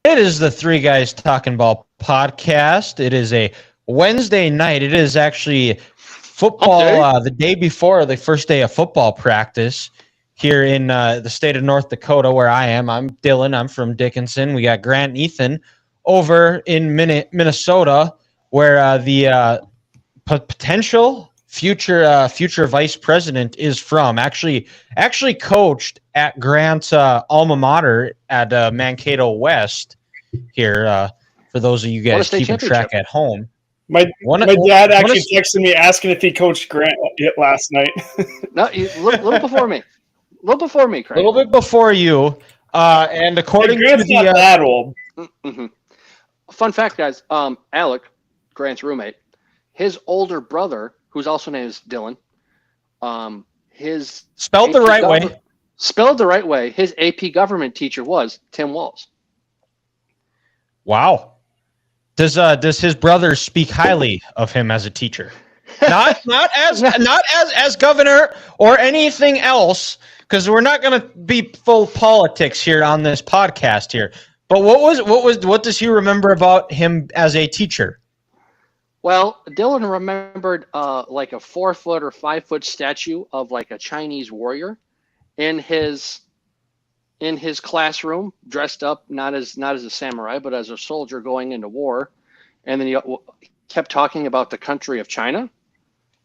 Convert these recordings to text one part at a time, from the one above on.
It is the Three Guys Talking Ball podcast. It is a Wednesday night. It is actually football the day before the first day of football practice here in the state of North Dakota where I am. I'm Dylan. I'm from Dickinson. We got Grant and Ethan over in Minnesota where the potential future vice president is from. Actually coached at Grant's alma mater at Mankato West here. For those of you guys keeping track at home, my dad actually texted me asking if he coached Grant last night. No, a little before me. A little before me, Craig. A little bit before you. And according to the not that old. Mm-hmm. Fun fact, guys. Alec, Grant's roommate, his older brother, who's also named as Dylan, his spelled the right way. Spelled the right way. His AP government teacher was Tim Walls. Wow. Does his brother speak highly of him as a teacher? Not as governor or anything else, because we're not going to be full politics here on this podcast here. But what does he remember about him as a teacher? Well, Dylan remembered like a 4-foot or 5-foot statue of like a Chinese warrior in his classroom, dressed up not as a samurai but as a soldier going into war, and then he kept talking about the country of China.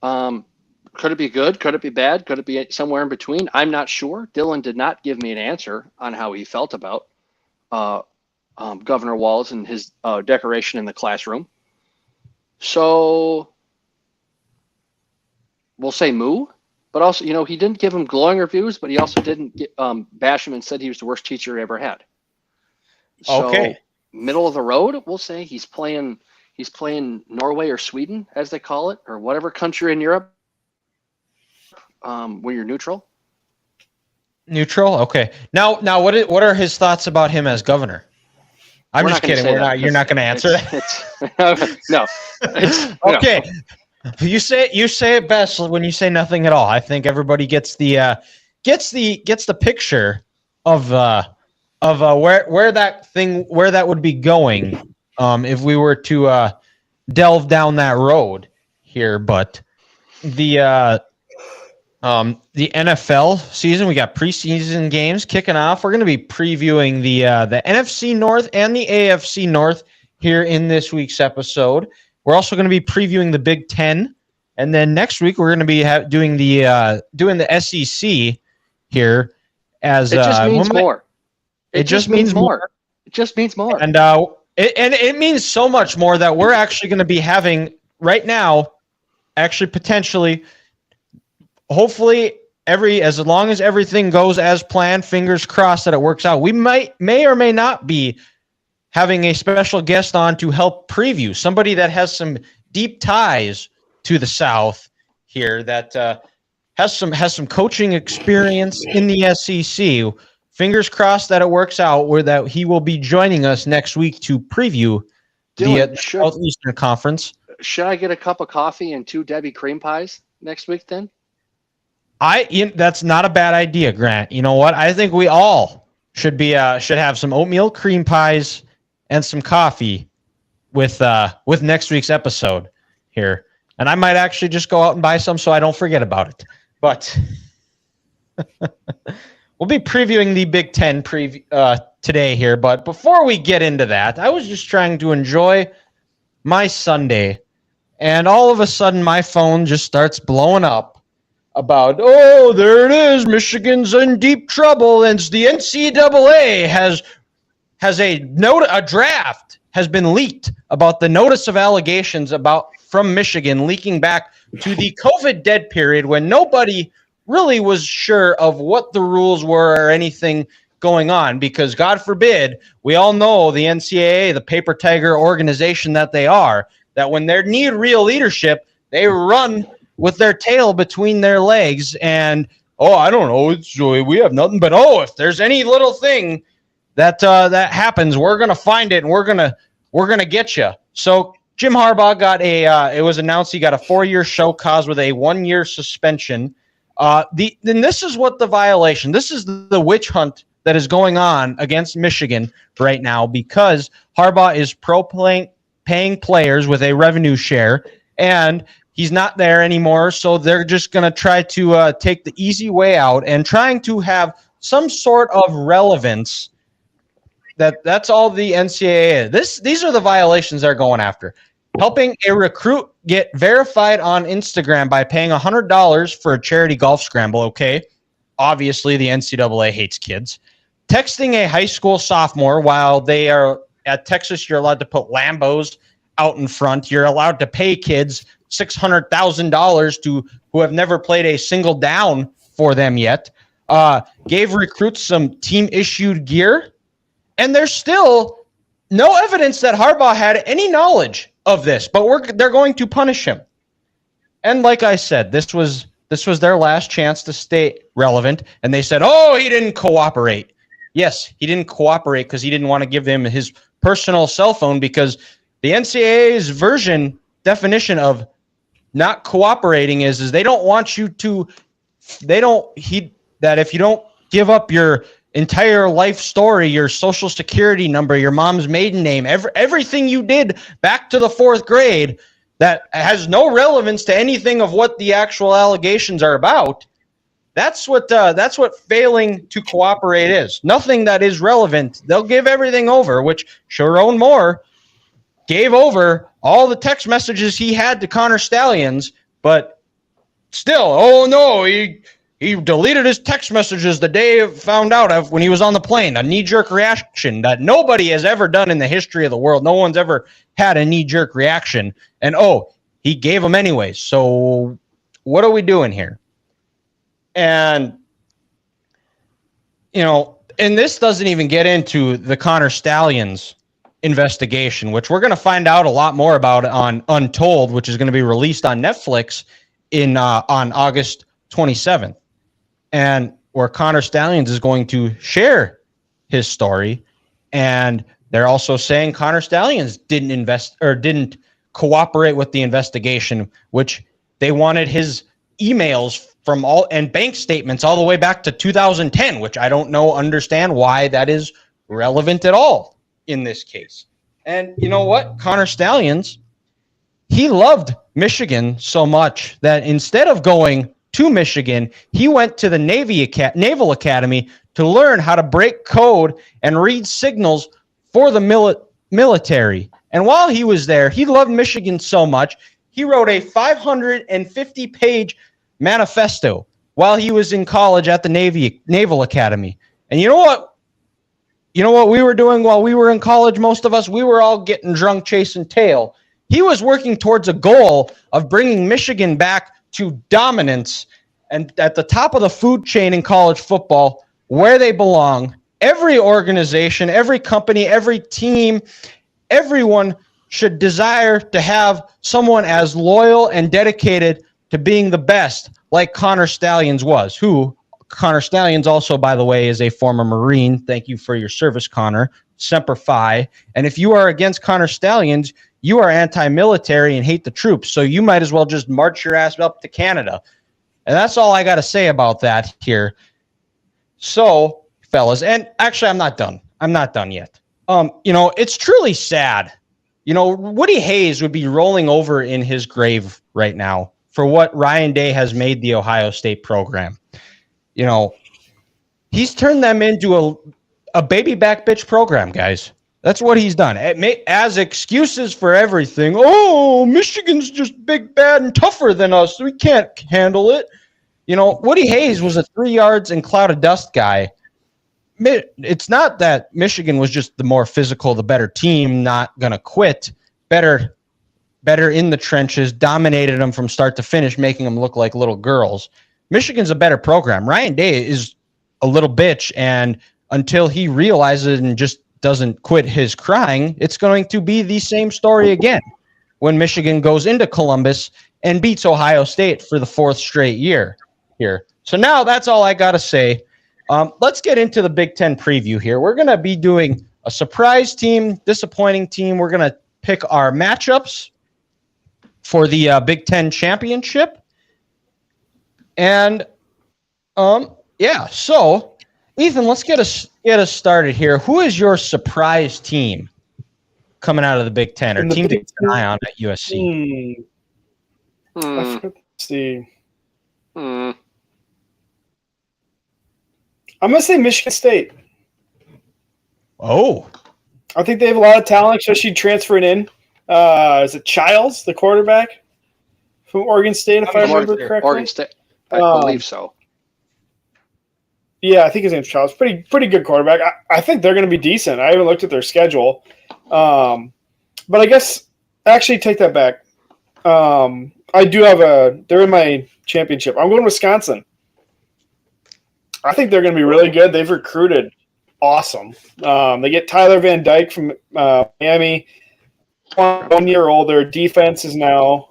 Could it be good? Could it be bad? Could it be somewhere in between? I'm not sure. Dylan did not give me an answer on how he felt about Governor Walls and his decoration in the classroom. So we'll say moo, but also, he didn't give him glowing reviews, but he also didn't bash him and said he was the worst teacher he ever had. So, okay. Middle of the road, we'll say he's playing Norway or Sweden, as they call it, or whatever country in Europe when you're neutral. Neutral? Okay. Now what are his thoughts about him as governor? I'm just kidding. You're not going to answer that. No. Okay. No. You say it best when you say nothing at all. I think everybody gets the picture of where that would be going if we were to delve down that road here. But the NFL season, we got preseason games kicking off. We're going to be previewing the NFC North and the AFC North here in this week's episode. We're also going to be previewing the Big Ten, and then next week we're going to be doing the SEC here. As it just means more. It just means more. It just means more. And it means so much more that we're actually going to be having right now, actually potentially. Hopefully, as long as everything goes as planned, fingers crossed that it works out, we may or may not be having a special guest on to help preview, somebody that has some deep ties to the South here, that has some coaching experience in the SEC. Fingers crossed that it works out, where that he will be joining us next week to preview the Southeastern Conference. Should I get a cup of coffee and 2 Debbie cream pies next week then? That's not a bad idea, Grant. You know what? I think we all should have some oatmeal cream pies and some coffee with next week's episode here. And I might actually just go out and buy some so I don't forget about it. But we'll be previewing the Big Ten today here. But before we get into that, I was just trying to enjoy my Sunday, and all of a sudden my phone just starts blowing up about, there it is, Michigan's in deep trouble, and the NCAA has a draft has been leaked about the notice of allegations from Michigan leaking back to the COVID dead period when nobody really was sure of what the rules were or anything going on, because God forbid, we all know the NCAA, the paper tiger organization that they are, that when they need real leadership, they run with their tail between their legs, and I don't know, we have nothing, but if there's any little thing that happens, we're gonna find it and we're gonna get you. So Jim Harbaugh got it was announced he got a 4-year show cause with a 1-year suspension. Then this is what the violation. This is the witch hunt that is going on against Michigan right now because Harbaugh is paying players with a revenue share, and he's not there anymore, so they're just going to try to take the easy way out and trying to have some sort of relevance. That's all the NCAA is. These are the violations they're going after. Helping a recruit get verified on Instagram by paying $100 for a charity golf scramble, okay? Obviously, the NCAA hates kids. Texting a high school sophomore while they are at Texas, you're allowed to put Lambos out in front. You're allowed to pay kids $600,000 who have never played a single down for them yet. Gave recruits some team-issued gear. And there's still no evidence that Harbaugh had any knowledge of this, but they're going to punish him. And like I said, this was their last chance to stay relevant. And they said, oh, he didn't cooperate. Yes, he didn't cooperate because he didn't want to give them his personal cell phone, because the NCAA's definition of not cooperating is they don't want you to, that if you don't give up your entire life story, your social security number, your mom's maiden name, everything you did back to the 4th grade that has no relevance to anything of what the actual allegations are about. That's what failing to cooperate is. Nothing that is relevant. They'll give everything over, which Sharon Moore gave over all the text messages he had to Connor Stallions, but still, oh no, he deleted his text messages the day found out of when he was on the plane. A knee-jerk reaction that nobody has ever done in the history of the world. No one's ever had a knee-jerk reaction. And, he gave them anyways. So what are we doing here? And, and this doesn't even get into the Connor Stallions investigation, which we're going to find out a lot more about on Untold, which is going to be released on Netflix on August 27th. And where Connor Stallions is going to share his story. And they're also saying Connor Stallions didn't cooperate with the investigation, which they wanted his emails from and bank statements all the way back to 2010, which I don't understand why that is relevant at all in this case. And you know what? Connor Stallions, he loved Michigan so much that instead of going to Michigan, he went to the Naval Academy to learn how to break code and read signals for the military. And while he was there, he loved Michigan so much, he wrote a 550-page manifesto while he was in college at the Naval Academy. And you know what? You know what we were doing while we were in college, most of us? We were all getting drunk chasing tail. He was working towards a goal of bringing Michigan back to dominance and at the top of the food chain in college football, where they belong. Every organization, every company, every team, everyone should desire to have someone as loyal and dedicated to being the best like Connor Stallions was, who Connor Stallions also, by the way, is a former Marine. Thank you for your service, Connor. Semper Fi. And if you are against Connor Stallions, you are anti-military and hate the troops, so you might as well just march your ass up to Canada. And that's all I got to say about that here. So, fellas, and actually I'm not done. I'm not done yet. It's truly sad. Woody Hayes would be rolling over in his grave right now for what Ryan Day has made the Ohio State program. He's turned them into a baby back bitch program, guys. That's what he's done. As excuses for everything. Oh, Michigan's just big, bad, and tougher than us. We can't handle it. Woody Hayes was a 3 yards and cloud of dust guy. It's not that Michigan was just the more physical, the better team, not going to quit. Better in the trenches, dominated them from start to finish, making them look like little girls. Michigan's a better program. Ryan Day is a little bitch, and until he realizes and just doesn't quit his crying, it's going to be the same story again when Michigan goes into Columbus and beats Ohio State for the 4th straight year here. So now that's all I got to say. Let's get into the Big Ten preview here. We're going to be doing a surprise team, disappointing team. We're going to pick our matchups for the Big Ten championship. And, so, Ethan, let's get us get us started here. Who is your surprise team coming out of the Big Ten, or team to keep an eye on at USC? Let's see. I'm going to say Michigan State. Oh. I think they have a lot of talent, especially transferring in. Is it Childs, the quarterback from Oregon State, if I remember correctly? Oregon State. I believe so. Yeah, I think his name's Childs. Pretty good quarterback. I think they're going to be decent. I haven't looked at their schedule. But I guess actually take that back. I do have they're in my championship. I'm going Wisconsin. I think they're going to be really good. They've recruited awesome. They get Tyler Van Dyke from Miami. 1 year old. Their defense is now,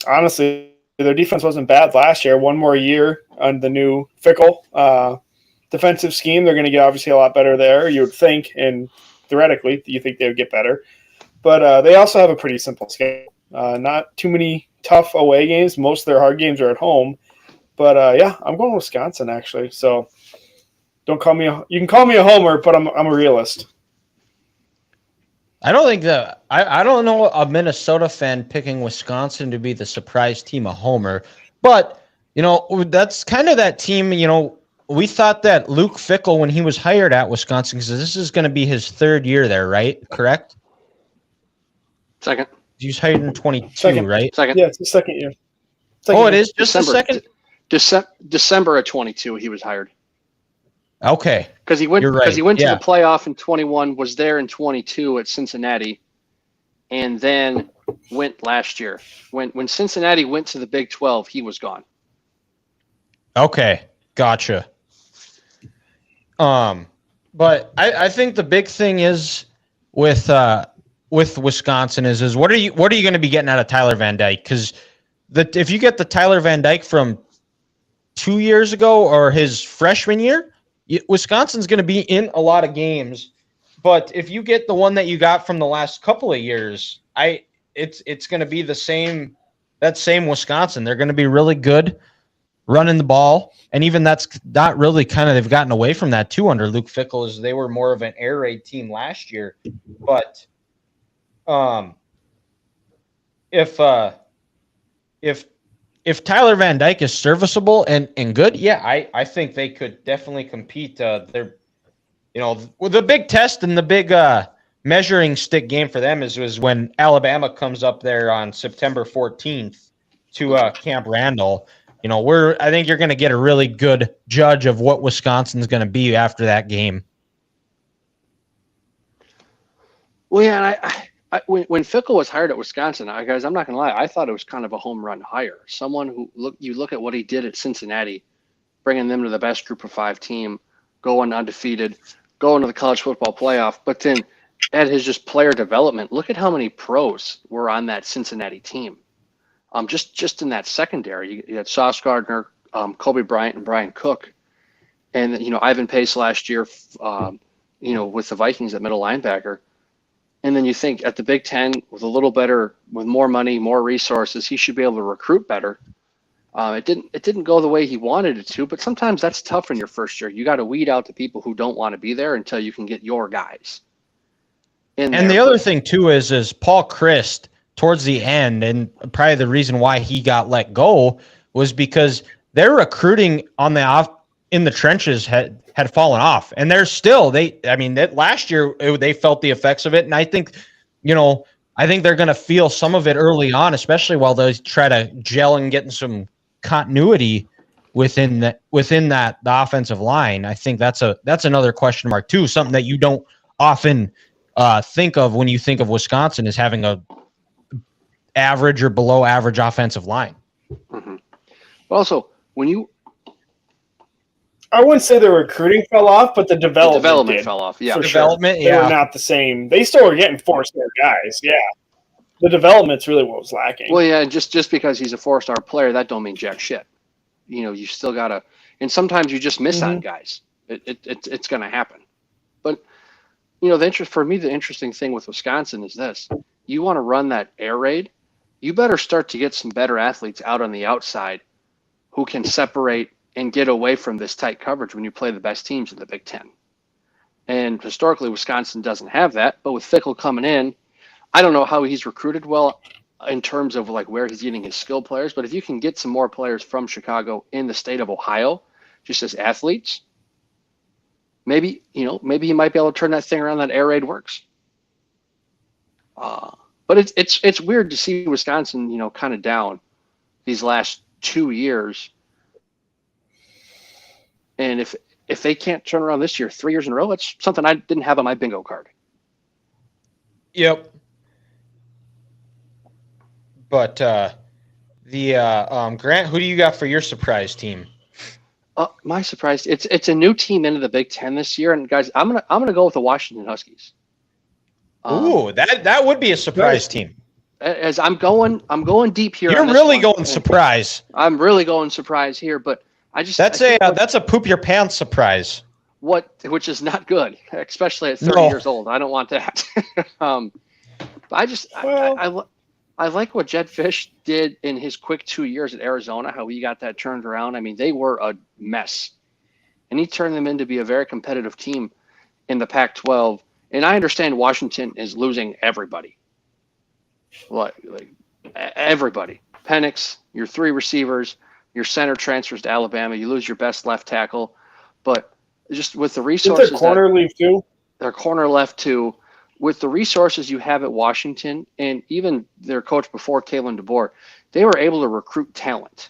honestly, their defense wasn't bad last year. One more year on the new Fickle defensive scheme. They're going to get obviously a lot better there, you would think, and theoretically, you think they would get better. But they also have a pretty simple schedule. Not too many tough away games. Most of their hard games are at home. But, yeah, I'm going Wisconsin, actually. So don't call me – you can call me a homer, but I'm a realist. I don't think that I don't know a Minnesota fan picking Wisconsin to be the surprise team a homer, but that's kind of that team. We thought that Luke Fickell, when he was hired at Wisconsin, because this is going to be his third year there, right? Correct. Second. He was hired in 22, right? Second. Yeah, it's the second year. It is just the second. December of 22, he was hired. Okay. Because he went to the playoff in 21, was there in 22 at Cincinnati, and then went last year. When Cincinnati went to the Big 12, he was gone. Okay, gotcha. But I think the big thing is with Wisconsin is what are you going to be getting out of Tyler Van Dyke? Because if you get the Tyler Van Dyke from 2 years ago or his freshman year, Wisconsin's going to be in a lot of games, but if you get the one that you got from the last couple of years, it's going to be that same Wisconsin. They're going to be really good running the ball, and even that's not really they've gotten away from that too under Luke Fickell, as they were more of an air raid team last year. But if Tyler Van Dyke is serviceable and good, yeah, I think they could definitely compete. With the big test and the big measuring stick game for them is when Alabama comes up there on September 14th to Camp Randall. I think you're going to get a really good judge of what Wisconsin's going to be after that game. Well, yeah, and when Fickell was hired at Wisconsin, guys, I'm not going to lie, I thought it was kind of a home run hire. Someone who look at what he did at Cincinnati, bringing them to the best Group of 5 team, going undefeated, going to the college football playoff. But then at his just player development, look at how many pros were on that Cincinnati team. Just in that secondary, you had Sauce Gardner, Kobe Bryant, and Brian Cook, and Ivan Pace last year, with the Vikings at middle linebacker. And then you think at the Big Ten, with more money, more resources, he should be able to recruit better. It didn't go the way he wanted it to, but sometimes that's tough in your first year. You got to weed out the people who don't want to be there until you can get your guys. And the other thing too is Paul Chryst towards the end, and probably the reason why he got let go was because their recruiting in the trenches had fallen off, and they're still last year they felt the effects of it, and I think they're going to feel some of it early on, especially while they try to gel and get in some continuity within the offensive line. I think that's another question mark too, something that you don't often think of when you think of Wisconsin as having a average or below average offensive line. Mm-hmm. Also, I wouldn't say the recruiting fell off, but the development fell off. Yeah, They were not the same. They still were getting 4-star guys. Yeah, the development's really what was lacking. Well, yeah, just because he's a 4-star player, that don't mean jack shit. You still gotta, and sometimes you just miss on guys. It's gonna happen. But the interesting thing with Wisconsin is this: you want to run that air raid, you better start to get some better athletes out on the outside who can separate and get away from this tight coverage when you play the best teams in the Big Ten. And historically, Wisconsin doesn't have that. But with Fickell coming in, I don't know how he's recruited well in terms of like where he's getting his skill players. But if you can get some more players from Chicago in the state of Ohio, just as athletes, maybe he might be able to turn that thing around. That air raid works. But it's weird to see Wisconsin, kind of down these last 2 years. And if they can't turn around this year 3 years in a row, it's something I didn't have on my bingo card. Yep. But Grant, who do you got for your surprise team? My surprise, it's a new team into the Big Ten this year, and guys, I'm gonna go with the Washington Huskies. Ooh, that would be a surprise team. As I'm going deep here. You're really going surprise. I'm really going surprise here, but that's a poop your pants surprise. Which is not good, especially at 30 years old. I don't want that. But I like what Jed Fish did in his quick 2 years at Arizona, how he got that turned around. I mean, they were a mess, and he turned them into be a very competitive team in the Pac-12. And I understand Washington is losing everybody, like everybody. Penix, your 3 receivers, your center transfers to Alabama. You lose your best left tackle, but just with the resources, their corner leave too. Their corner left too. With the resources you have at Washington, and even their coach before, Kalen DeBoer, they were able to recruit talent.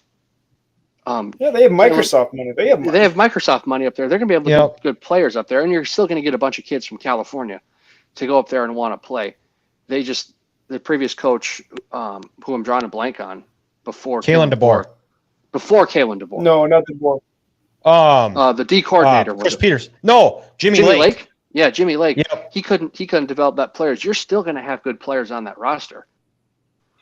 They have Microsoft money. They have Microsoft money up there. They're going to be able to get good players up there, and you're still going to get a bunch of kids from California to go up there and want to play. The previous coach, who I'm drawing a blank on, before Kalen DeBoer. Before Kalen DeBoer. No, not DeBoer. The D coordinator was Chris Peters. No, Jimmy Lake. Yeah, Jimmy Lake. Yep. He couldn't develop that players. You're still going to have good players on that roster.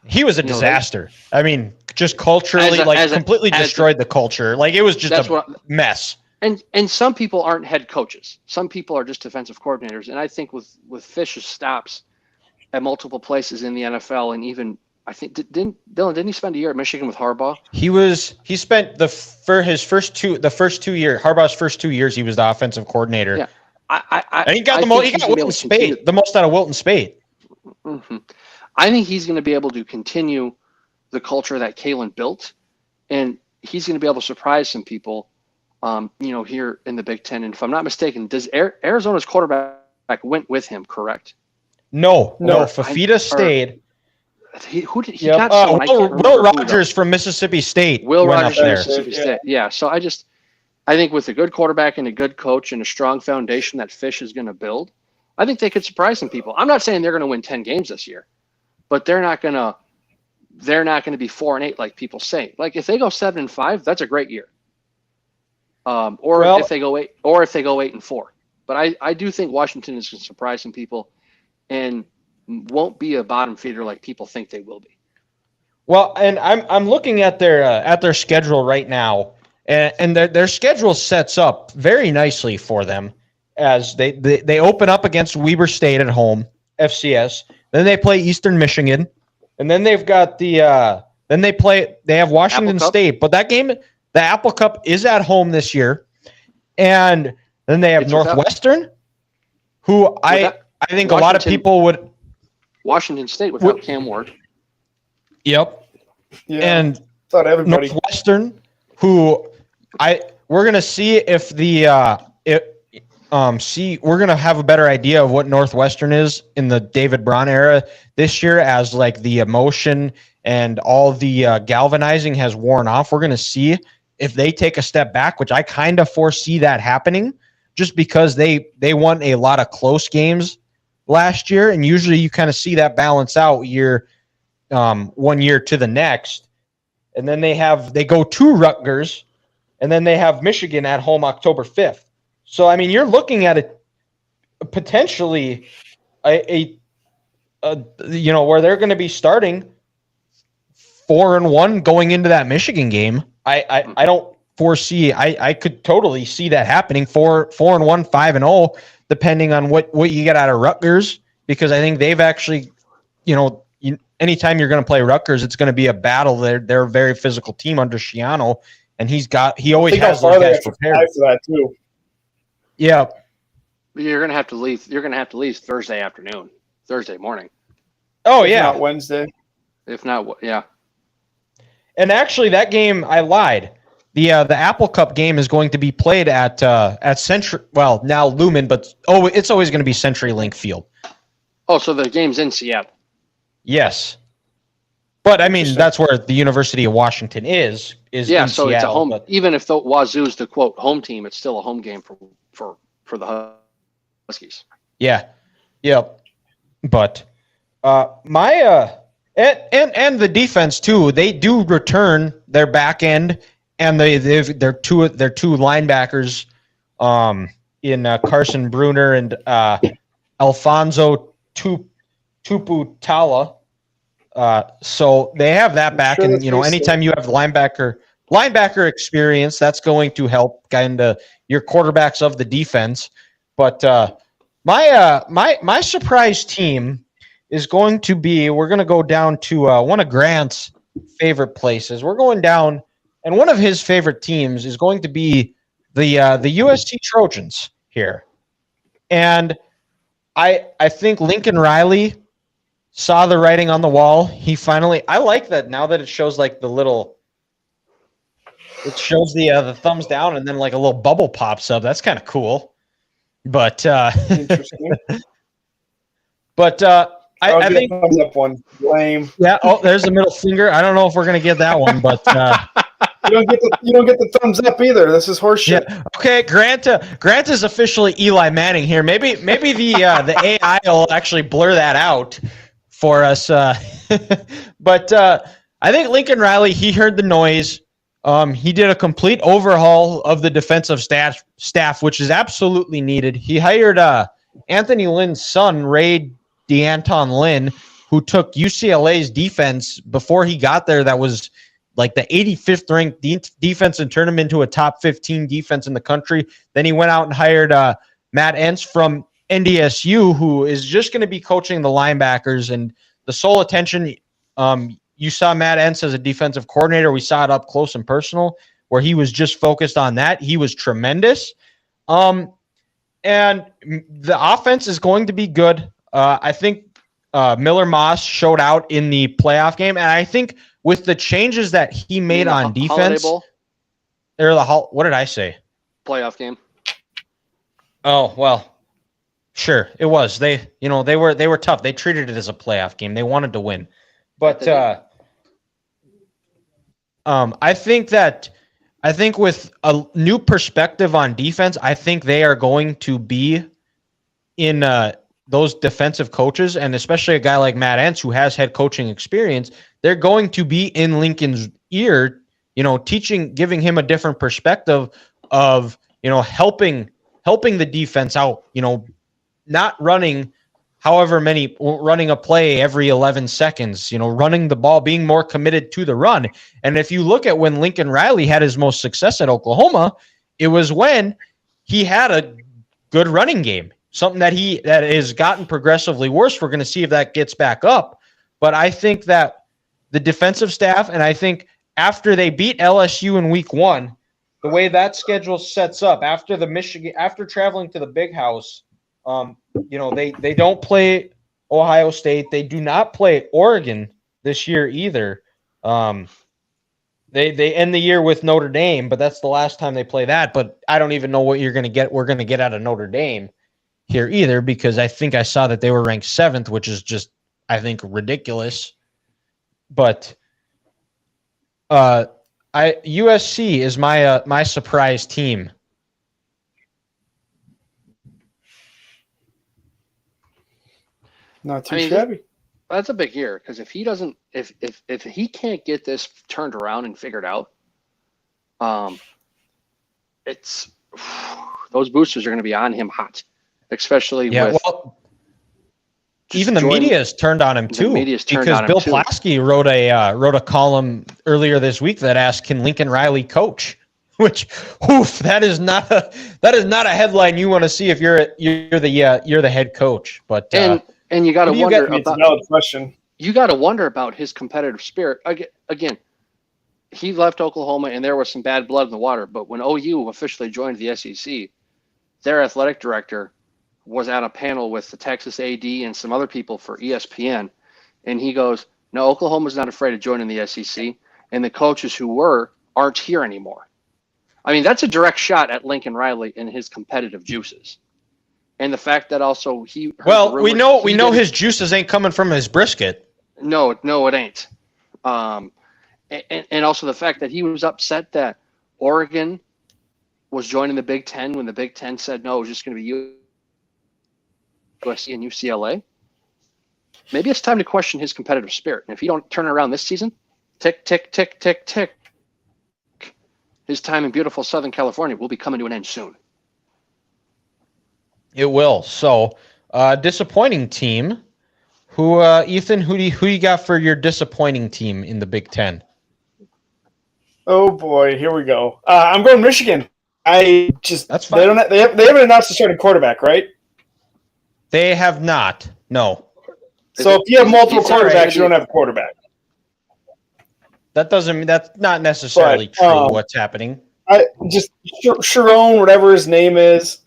He was a disaster. I mean, just culturally, completely destroyed the culture. Like, it was just a mess. And some people aren't head coaches. Some people are just defensive coordinators. And I think with Fish's stops at multiple places in the NFL, and even I think didn't he spend a year at Michigan with Harbaugh? He spent Harbaugh's first 2 years he was the offensive coordinator. Yeah. And he got Wilton Speight, the most out of Wilton Speight. Mm-hmm. I think he's going to be able to continue the culture that Kalen built, and he's going to be able to surprise some people, here in the Big Ten. And if I'm not mistaken, does Arizona's quarterback went with him, correct? No. Fafita stayed. Got someone, Will Rogers from Mississippi State. Will Rogers from Mississippi State. Yeah. So I think with a good quarterback and a good coach and a strong foundation that Fish is going to build, I think they could surprise some people. I'm not saying they're going to win 10 games this year, but they're not going to be 4-8 like people say. Like, if they go 7-5, that's a great year. If they go 8-4. But I do think Washington is going to surprise some people and won't be a bottom feeder like people think they will be. Well, and I'm looking at their schedule right now, and their schedule sets up very nicely for them, as they open up against Weber State at home, FCS. Then they play Eastern Michigan, and then they've got they have Washington State, but that game, the Apple Cup, is at home this year, and then they have Northwestern, who I think a lot of people would. Washington State without Cam Ward. Yep. Yeah. And thought everybody. Northwestern, who we're gonna see if we're gonna have a better idea of what Northwestern is in the David Braun era this year, as like the emotion and all the galvanizing has worn off. We're gonna see if they take a step back, which I kind of foresee that happening, just because they won a lot of close games last year, and usually you kind of see that balance out one year to the next. And then they go to Rutgers, and then they have Michigan at home October 5th. So, I mean, you're looking at it potentially where they're going to be starting 4-1 going into that Michigan game. I don't foresee. I could totally see that happening. 4-1, 5-0, depending on what you get out of Rutgers, because I think they've actually, anytime you're going to play Rutgers, it's going to be a battle. They're a very physical team under Schiano, and he always Think how has far those they guys have to prepared. fly for that too. Yeah. You're gonna have to leave. You're gonna have to leave Thursday afternoon, Thursday morning. Oh If yeah. not Wednesday. If not, yeah. And actually, that game, I lied. The Apple Cup game is going to be played at Century. Well, now Lumen, but it's always going to be CenturyLink Field. Oh, so the game's in Seattle. Yes, but I mean Interesting. that's where the University of Washington is Yeah, in so Seattle. it's a home. But, Even if the Wazoo's the quote home team, it's still a home game for the Huskies. yeah, yep. But my and the defense too. They do return their back end, and they're two linebackers, in Carson Bruner and Alfonso Tuputala. So they have that back, sure and that's how you say anytime you have linebacker experience, that's going to help kind of your quarterbacks of the defense. But my surprise team is going to be, we're going to go down to one of Grant's favorite places. We're going down, and one of his favorite teams is going to be the USC Trojans here. And I think Lincoln Riley saw the writing on the wall. He finally, I like that now that it shows like it shows the thumbs down and then like a little bubble pops up. That's kind of cool. But Interesting. but I think thumbs up one. Lame. yeah. Oh, there's the middle finger. I don't know if we're gonna get that one, but You don't get the thumbs up either. This is horseshit. yeah. Okay, Grant is officially Eli Manning here. Maybe the AI will actually blur that out for us. But I think Lincoln Riley, he heard the noise. He did a complete overhaul of the defensive staff, which is absolutely needed. He hired Anthony Lynn's son, Ray DeAnton Lynn, who took UCLA's defense before he got there. That was like the 85th ranked defense and turned him into a top 15 defense in the country. Then he went out and hired Matt Entz from NDSU, who is just going to be coaching the linebackers. And the sole attention, you saw Matt Entz as a defensive coordinator. We saw it up close and personal where he was just focused on that. He was tremendous. And the offense is going to be good. I think Miller Moss showed out in the playoff game, and I think with the changes that he made on defense, what did I say? Playoff game. Oh well, sure it was. They were tough. They treated it as a playoff game. They wanted to win, but I think with a new perspective on defense, I think they are going to be in those defensive coaches, and especially a guy like Matt Entz who has head coaching experience. They're going to be in Lincoln's ear, teaching, giving him a different perspective of, helping the defense out, not running running a play every 11 seconds, running the ball, being more committed to the run. And if you look at when Lincoln Riley had his most success at Oklahoma, it was when he had a good running game, something that has gotten progressively worse. We're going to see if that gets back up. But I think that the defensive staff, and I think after they beat LSU in week 1, the way that schedule sets up after after traveling to the Big House, they don't play Ohio State. They do not play Oregon this year either. They end the year with Notre Dame, but that's the last time they play that. But I don't even know what we're going to get out of Notre Dame here either, because I think I saw that they were ranked 7th, which is just, I think, ridiculous. But USC is my surprise team. Not too shabby. That's a big year, because if he doesn't, if he can't get this turned around and figured out, it's those boosters are going to be on him hot, especially with. Well, even the media has turned on him too, because Bill Plaschke wrote a column earlier this week that asked, "Can Lincoln Riley coach?" Which, that is not a headline you want to see if you're the head coach. But and you got to wonder about. It's a valid question. You got to wonder about his competitive spirit again. he left Oklahoma, and there was some bad blood in the water. But when OU officially joined the SEC, their athletic director was at a panel with the Texas AD and some other people for ESPN, and he goes, "No, Oklahoma's not afraid of joining the SEC, and the coaches who were aren't here anymore." I mean, that's a direct shot at Lincoln Riley and his competitive juices, and the fact that also he. Well, we know his juices ain't coming from his brisket. No, it ain't. And also the fact that he was upset that Oregon was joining the Big Ten when the Big Ten said no, it was just going to be USC and UCLA. Maybe it's time to question his competitive spirit. And if he don't turn it around this season, tick, tick, tick, tick, tick, his time in beautiful Southern California will be coming to an end soon. It will. So, disappointing team. Who, Ethan? Who you got for your disappointing team in the Big Ten? Oh boy, here we go. I'm going Michigan. That's fine. They haven't announced the starting quarterback, right? They have not. No. So if you have multiple quarterbacks, you don't have a quarterback. That's not necessarily true. What's happening? Sharon, whatever his name is,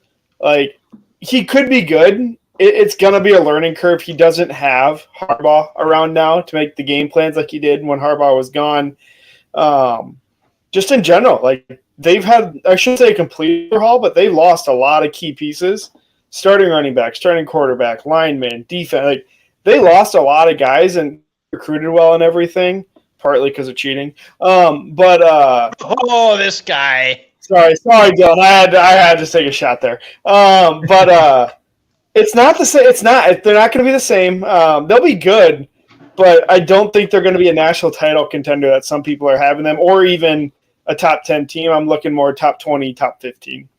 like he could be good. It's gonna be a learning curve. He doesn't have Harbaugh around now to make the game plans like he did when Harbaugh was gone. Just in general, like they've had, I shouldn't say a complete overhaul, but they lost a lot of key pieces. Starting running back, starting quarterback, lineman, defense. Like they lost a lot of guys and recruited well and everything, partly because of cheating. This guy. Sorry, Dylan. I had to take a shot there. It's not the same. They're not going to be the same. They'll be good, but I don't think they're going to be a national title contender that some people are having them, or even a top 10 team. I'm looking more top 20, top 15.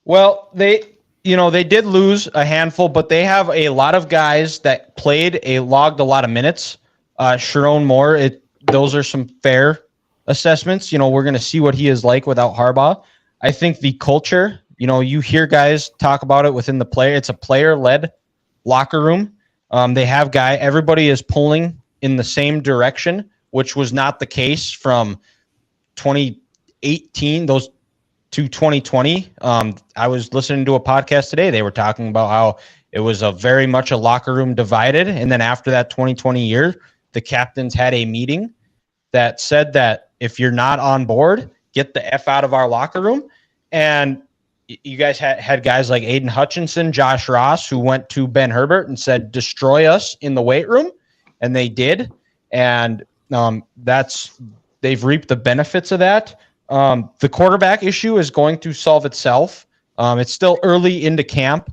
Well, they did lose a handful, but they have a lot of guys that logged a lot of minutes. Sharon Moore, those are some fair assessments. We're going to see what he is like without Harbaugh. I think the culture, you hear guys talk about it within the player. It's a player-led locker room. They have everybody is pulling in the same direction, which was not the case from 2018 to 2020. I was listening to a podcast today. They were talking about how it was very much a locker room divided. And then after that 2020 year, the captains had a meeting that said that if you're not on board, get the F out of our locker room. And you guys had guys like Aiden Hutchinson, Josh Ross, who went to Ben Herbert and said, destroy us in the weight room. And they did. And they've reaped the benefits of that. The quarterback issue is going to solve itself. It's still early into camp.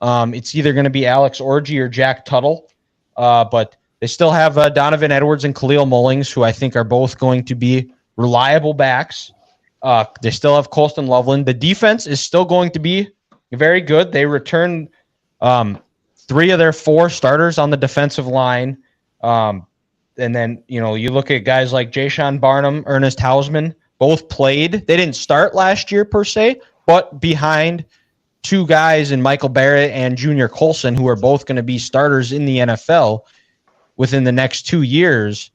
It's either going to be Alex Orji or Jack Tuttle. But they still have Donovan Edwards and Khalil Mullings, who I think are both going to be reliable backs. They still have Colston Loveland. The defense is still going to be very good. They returned 3 of their 4 starters on the defensive line. And then, you look at guys like Jayshon Barnum, Ernest Hausman, both played. They didn't start last year per se, but behind 2 guys in Michael Barrett and Junior Colson, who are both going to be starters in the NFL within the next 2 years.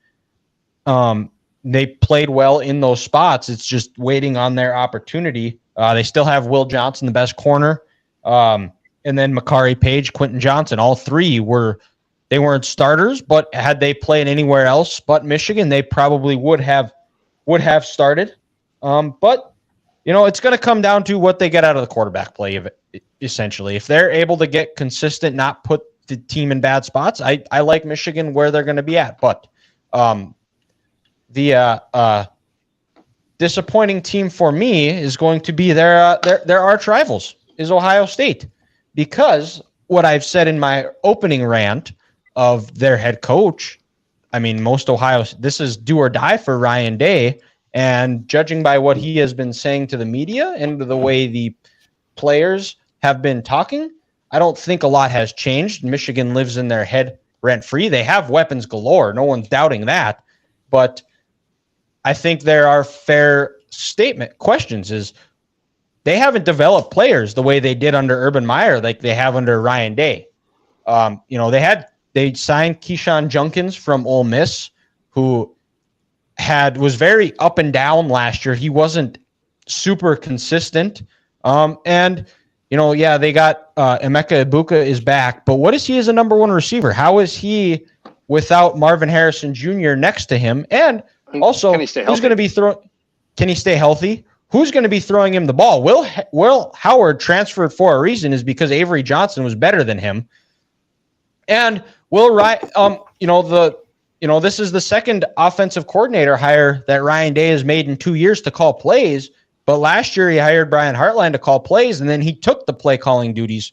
They played well in those spots. It's just waiting on their opportunity. They still have Will Johnson, the best corner, and then Makari Page, Quentin Johnson. All 3 weren't starters, but had they played anywhere else but Michigan, they probably would have started. But it's going to come down to what they get out of the quarterback play. Essentially, if they're able to get consistent, not put the team in bad spots, I like Michigan where they're going to be at. But the disappointing team for me is going to be their arch rivals, is Ohio State, because what I've said in my opening rant of their head coach, I mean, this is do or die for Ryan Day, and judging by what he has been saying to the media and the way the players have been talking, I don't think a lot has changed. Michigan lives in their head rent-free. They have weapons galore. No one's doubting that. But I think there are fair questions is they haven't developed players the way they did under Urban Meyer, like they have under Ryan Day. They signed Keyshawn Junkins from Ole Miss, who was very up and down last year. He wasn't super consistent. And they got Emeka Ibuka is back, but what is he as a number one receiver? How is he without Marvin Harrison Jr. next to him? And also, who's going to be throwing? Can he stay healthy? Who's going to be throwing him the ball? Will Howard transferred for a reason, is because Avery Johnson was better than him. And this is the second offensive coordinator hire that Ryan Day has made in 2 years to call plays. But last year he hired Brian Hartline to call plays, and then he took the play calling duties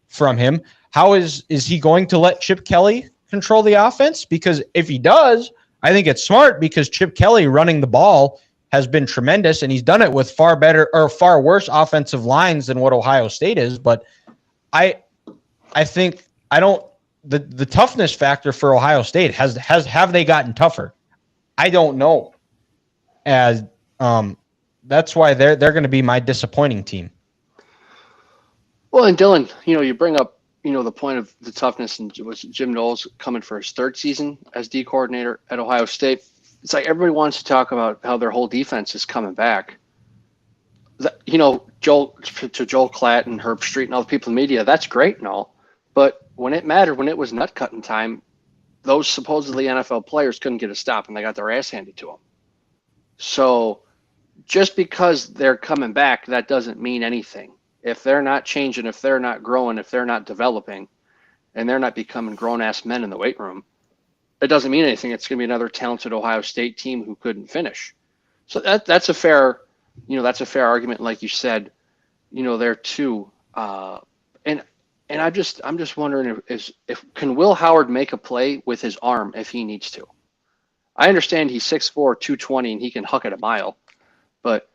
from him. How is he going to let Chip Kelly control the offense? Because if he does, I think it's smart, because Chip Kelly running the ball has been tremendous, and he's done it with far worse offensive lines than what Ohio State is. But I think the toughness factor for Ohio State have they gotten tougher? I don't know. That's why they're going to be my disappointing team. Well, and Dylan, you bring up, the point of the toughness, and was Jim Knowles coming for his third season as D coordinator at Ohio State. It's like everybody wants to talk about how their whole defense is coming back. Joel Klatt and Herb Street and all the people in the media, that's great and all. But when it mattered, when it was nut cutting time, those supposedly NFL players couldn't get a stop, and they got their ass handed to them. So just because they're coming back, that doesn't mean anything. If they're not changing, if they're not growing, if they're not developing, and they're not becoming grown-ass men in the weight room, it doesn't mean anything. It's going to be another talented Ohio State team who couldn't finish. So that's a fair, argument, like you said, there too. And I'm just wondering if can Will Howard make a play with his arm if he needs to? I understand he's 6'4", 220, and he can huck it a mile, but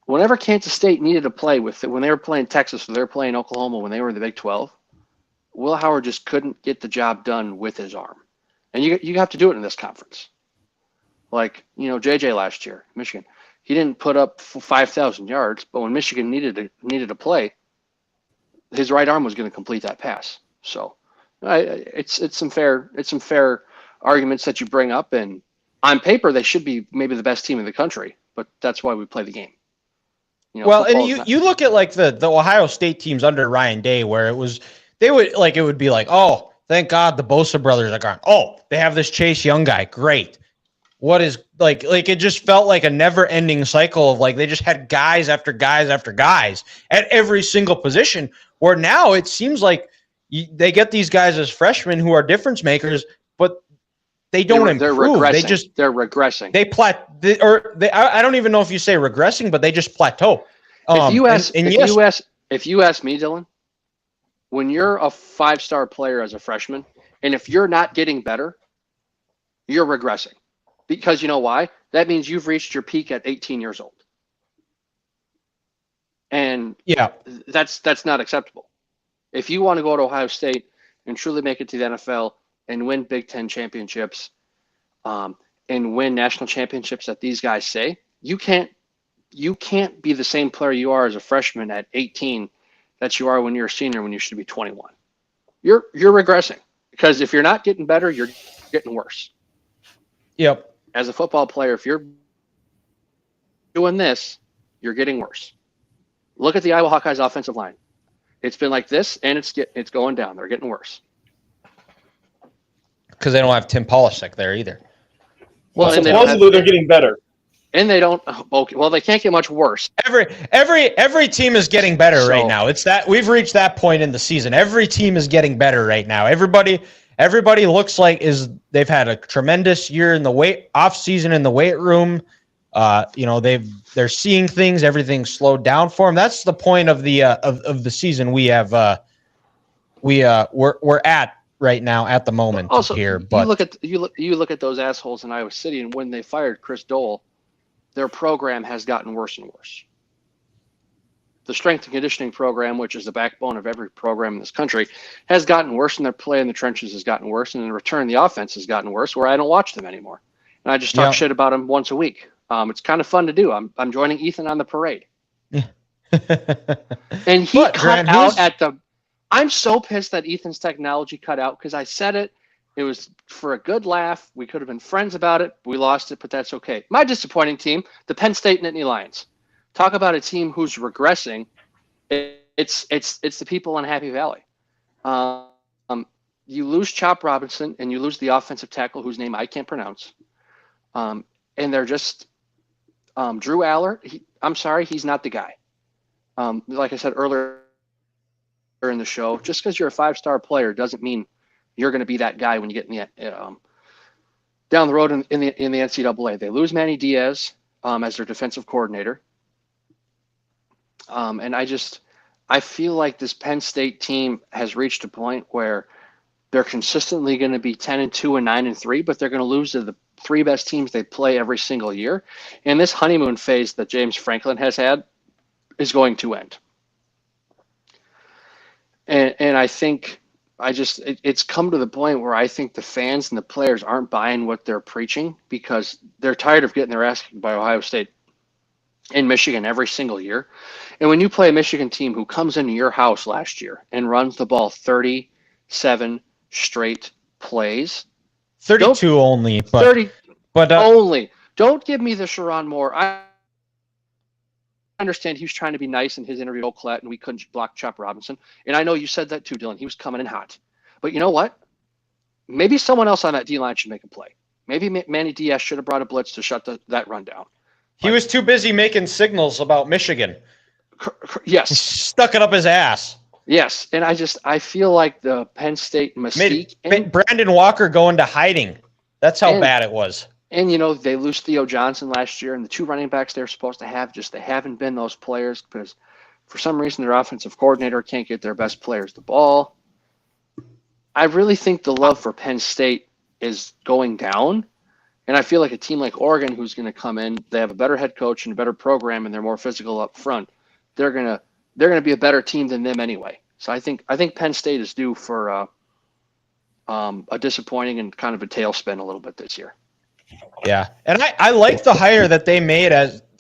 whenever Kansas State needed to play when they were playing Texas or they were playing Oklahoma when they were in the Big 12, Will Howard just couldn't get the job done with his arm. And you have to do it in this conference. Like, JJ last year, Michigan, he didn't put up 5,000 yards, but when Michigan needed to play, his right arm was going to complete that pass. So it's some fair arguments that you bring up, and on paper they should be maybe the best team in the country, but that's why we play the game. Well, and you look at like the Ohio State teams under Ryan Day, where it would be like, oh, thank God the Bosa brothers are gone. Oh, they have this Chase Young guy. Great. What is like it just felt like a never-ending cycle of like they just had guys after guys after guys at every single position, where now it seems like they get these guys as freshmen who are difference makers, but they don't improve. They're regressing. I don't even know if you say regressing, but they just plateau. If you ask me, Dylan, when you're a 5-star player as a freshman, and if you're not getting better, you're regressing. Because you know why? That means you've reached your peak at 18 years old. And that's not acceptable. If you want to go to Ohio State and truly make it to the NFL and win Big Ten championships, and win national championships that these guys say, you can't be the same player you are as a freshman at 18 that you are when you're a senior when you should be 21. You're regressing, because if you're not getting better, you're getting worse. Yep. As a football player, if you're doing this, you're getting worse. Look at the Iowa Hawkeyes offensive line. It's been like this, and it's going down. They're getting worse. Because they don't have Tim Polishek there either. Well, supposedly they're getting better. And they don't. Okay, well, they can't get much worse. Every team is getting better right now. It's that we've reached that point in the season. Every team is getting better right now. Everybody looks like they've had a tremendous year in the off season in the weight room. They're seeing things. Everything's slowed down for them. That's the point of the of the season we're at right now at the moment. Also, here, but you look at those assholes in Iowa City, and when they fired Chris Dole, their program has gotten worse and worse. The strength and conditioning program, which is the backbone of every program in this country, has gotten worse, and their play in the trenches has gotten worse, and in return, the offense has gotten worse, where I don't watch them anymore. And I just talk shit about them once a week. It's kind of fun to do. I'm joining Ethan on the parade. Yeah. And he cut out at the – I'm so pissed that Ethan's technology cut out, because I said it, It was for a good laugh. We could have been friends about it. We lost it, but that's okay. My disappointing team, the Penn State Nittany Lions. Talk about a team who's regressing. It's the people in Happy Valley. You lose Chop Robinson and you lose the offensive tackle whose name I can't pronounce. And they're just Drew Aller. I'm sorry, he's not the guy. Like I said earlier in the show, just because you're a 5-star player doesn't mean you're going to be that guy when you get in the down the road in the NCAA. They lose Manny Diaz as their defensive coordinator, and I feel like this Penn State team has reached a point where they're consistently going to be 10-2 and 9-3, but they're going to lose to the 3 best teams they play every single year. And this honeymoon phase that James Franklin has had is going to end. And I think it's come to the point where I think the fans and the players aren't buying what they're preaching because they're tired of getting their ass kicked by Ohio State and Michigan every single year. And when you play a Michigan team who comes into your house last year and runs the ball 37 straight plays, 32 only, but 30 but only. Don't give me the Sharon Moore. I understand he was trying to be nice in his interview with Colette, and we couldn't block Chop Robinson. And I know you said that too, Dylan. He was coming in hot. But you know what? Maybe someone else on that D-line should make a play. Maybe Manny Diaz should have brought a blitz to shut that run down. he was too busy making signals about Michigan. Yes. Stuck it up his ass. Yes. And I feel like the Penn State mystique. Made Brandon Walker go into hiding. That's how bad it was. And, they lose Theo Johnson last year, and the 2 running backs they're supposed to have, they haven't been those players because for some reason their offensive coordinator can't get their best players the ball. I really think the love for Penn State is going down, and I feel like a team like Oregon who's going to come in, they have a better head coach and a better program, and they're more physical up front. They're going to be a better team than them anyway. So I think Penn State is due for a disappointing and kind of a tailspin a little bit this year. Yeah, and I like the hire that they made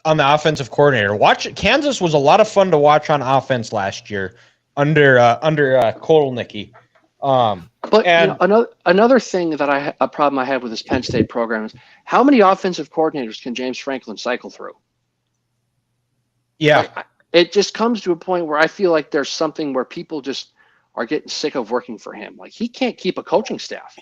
on the offensive coordinator. Kansas was a lot of fun to watch on offense last year under Kotelnicki. But another thing that a problem I have with this Penn State program is how many offensive coordinators can James Franklin cycle through? Yeah, it just comes to a point where I feel like there's something where people just are getting sick of working for him. Like he can't keep a coaching staff.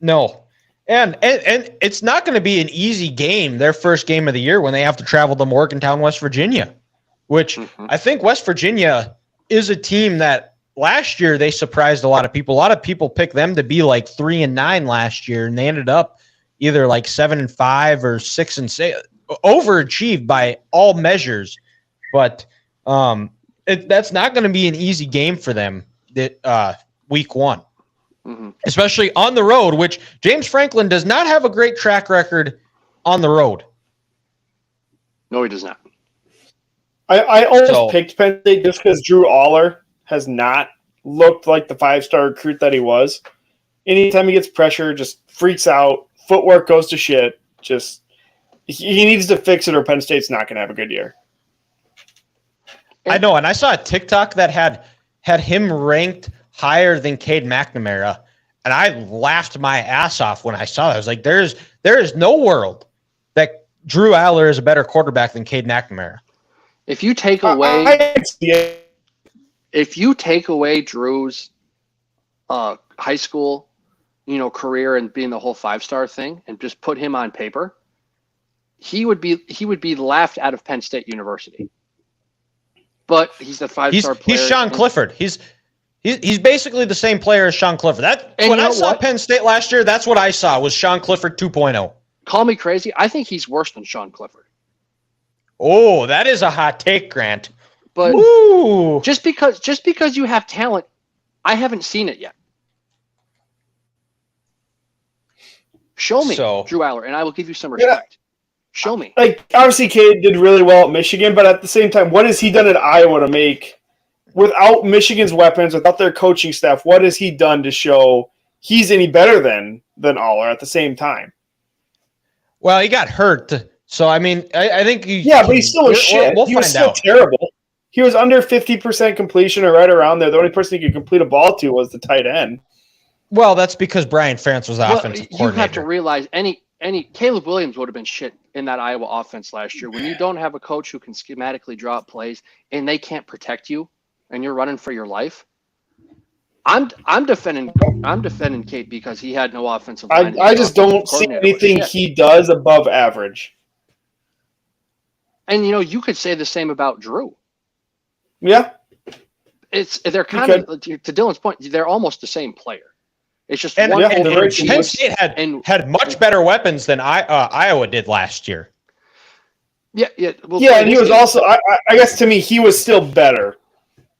No. And it's not going to be an easy game, their first game of the year, when they have to travel to Morgantown, West Virginia, which I think West Virginia is a team that last year they surprised a lot of people. A lot of people picked them to be like 3-9 last year, and they ended up either like 7-5 or 6-6, overachieved by all measures. But that's not going to be an easy game for them week 1. Mm-hmm. Especially on the road, which James Franklin does not have a great track record on the road. No, he does not. I almost picked Penn State just because Drew Aller has not looked like the 5-star recruit that he was. Anytime he gets pressure, just freaks out. Footwork goes to shit. He needs to fix it or Penn State's not going to have a good year. I know, and I saw a TikTok that had him ranked higher than Cade McNamara, and I laughed my ass off when I saw that. I was like, there is no world that Drew Aller is a better quarterback than Cade McNamara. If you take away Drew's high school, career and being the whole 5-star thing, and just put him on paper, he would be laughed out of Penn State University. But he's a 5-star player. He's Sean Clifford. He's basically the same player as Sean Clifford. When I saw Penn State last year, that's what I saw was Sean Clifford 2.0. Call me crazy. I think he's worse than Sean Clifford. Oh, that is a hot take, Grant. But just because you have talent, I haven't seen it yet. Show me Drew Aller, and I will give you some respect. Show me. Like, obviously, Cade did really well at Michigan, but at the same time, what has he done at Iowa to make – without Michigan's weapons, without their coaching staff, what has he done to show he's any better than Aller at the same time? Well, he got hurt. So, I mean, I think but he's still a shit. He was still terrible. He was under 50% completion or right around there. The only person he could complete a ball to was the tight end. Well, that's because Brian Ferentz was offensive coordinator. You have to realize any Caleb Williams would have been shit in that Iowa offense last year. When you don't have a coach who can schematically draw up plays and they can't protect you and you're running for your life. I'm defending Kate because he had no offensive line. I just don't see anything he does above average. And you could say the same about Drew. Yeah. They're kind of, to Dylan's point, they're almost the same player. It's just Penn State had much better weapons than Iowa did last year. Yeah. Well, and he was also, I guess to me, he was still better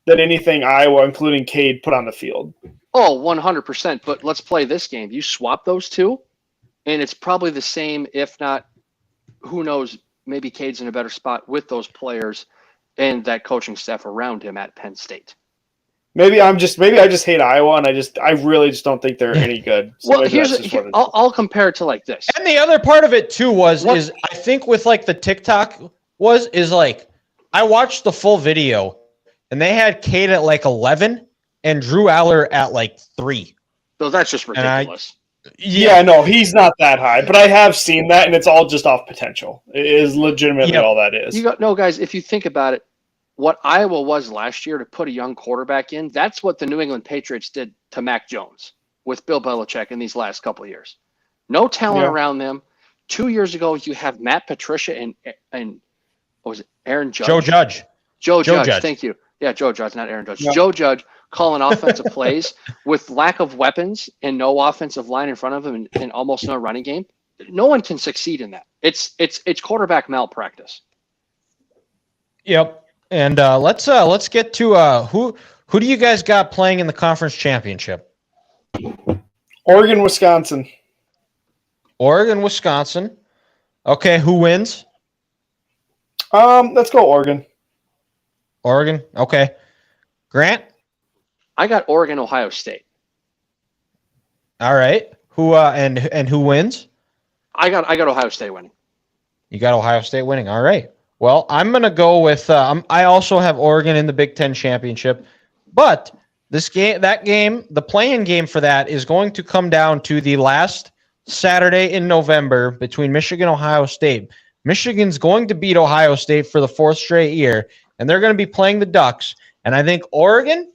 than anything Iowa, including Cade, put on the field. Oh, 100%. But let's play this game. You swap those two, and it's probably the same, if not, who knows, maybe Cade's in a better spot with those players and that coaching staff around him at Penn State. Maybe I just hate Iowa, and I really just don't think they're any good. So well, I'll compare it to like this. And the other part of it too is I think with like the TikTok I watched the full video, and they had Cade at like 11 and Drew Aller at like 3. So that's just ridiculous. No, he's not that high, but I have seen that, and it's all just off potential. It is legitimately all that is. Guys, if you think about it, what Iowa was last year to put a young quarterback in, that's what the New England Patriots did to Mac Jones with Bill Belichick in these last couple of years. No talent around them. 2 years ago, you have Matt Patricia and what was it, Aaron Judge? Joe Judge. Thank you. Yeah, Joe Judge, not Aaron Judge. Yep. Joe Judge calling offensive plays with lack of weapons and no offensive line in front of him and almost no running game. No one can succeed in that. It's quarterback malpractice. Yep. And let's get to who do you guys got playing in the conference championship? Oregon, Wisconsin. Okay, who wins? Let's go Oregon. Okay. Grant? I got Oregon, Ohio State. All right. Who and who wins? I got Ohio State winning. You got Ohio State winning. All right. Well, I'm going to go with I also have Oregon in the Big Ten championship, but the play-in game for that is going to come down to the last Saturday in November between Michigan and Ohio State. Michigan's going to beat Ohio State for the 4th straight year, and they're going to be playing the Ducks. And I think Oregon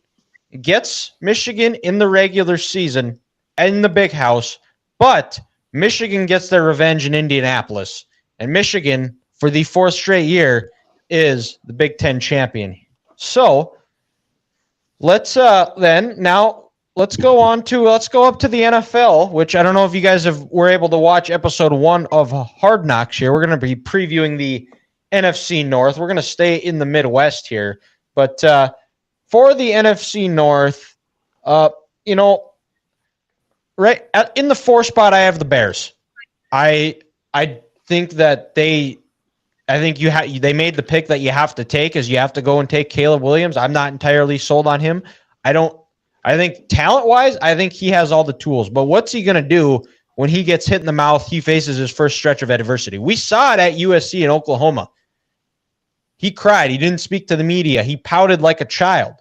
gets Michigan in the regular season in the Big House, but Michigan gets their revenge in Indianapolis, and Michigan, for the 4th straight year, is the Big Ten champion. So let's go up to the NFL, which I don't know if you guys were able to watch episode 1 of Hard Knocks here. We're going to be previewing the NFC North. We're going to stay in the Midwest here, but for the NFC North, right in the 4 spot, I have the Bears. I think that they made the pick that you have to take, is you have to go and take Caleb Williams. I'm not entirely sold on him. I think talent-wise, I think he has all the tools. But what's he going to do when he gets hit in the mouth, he faces his first stretch of adversity? We saw it at USC in Oklahoma. He cried. He didn't speak to the media. He pouted like a child.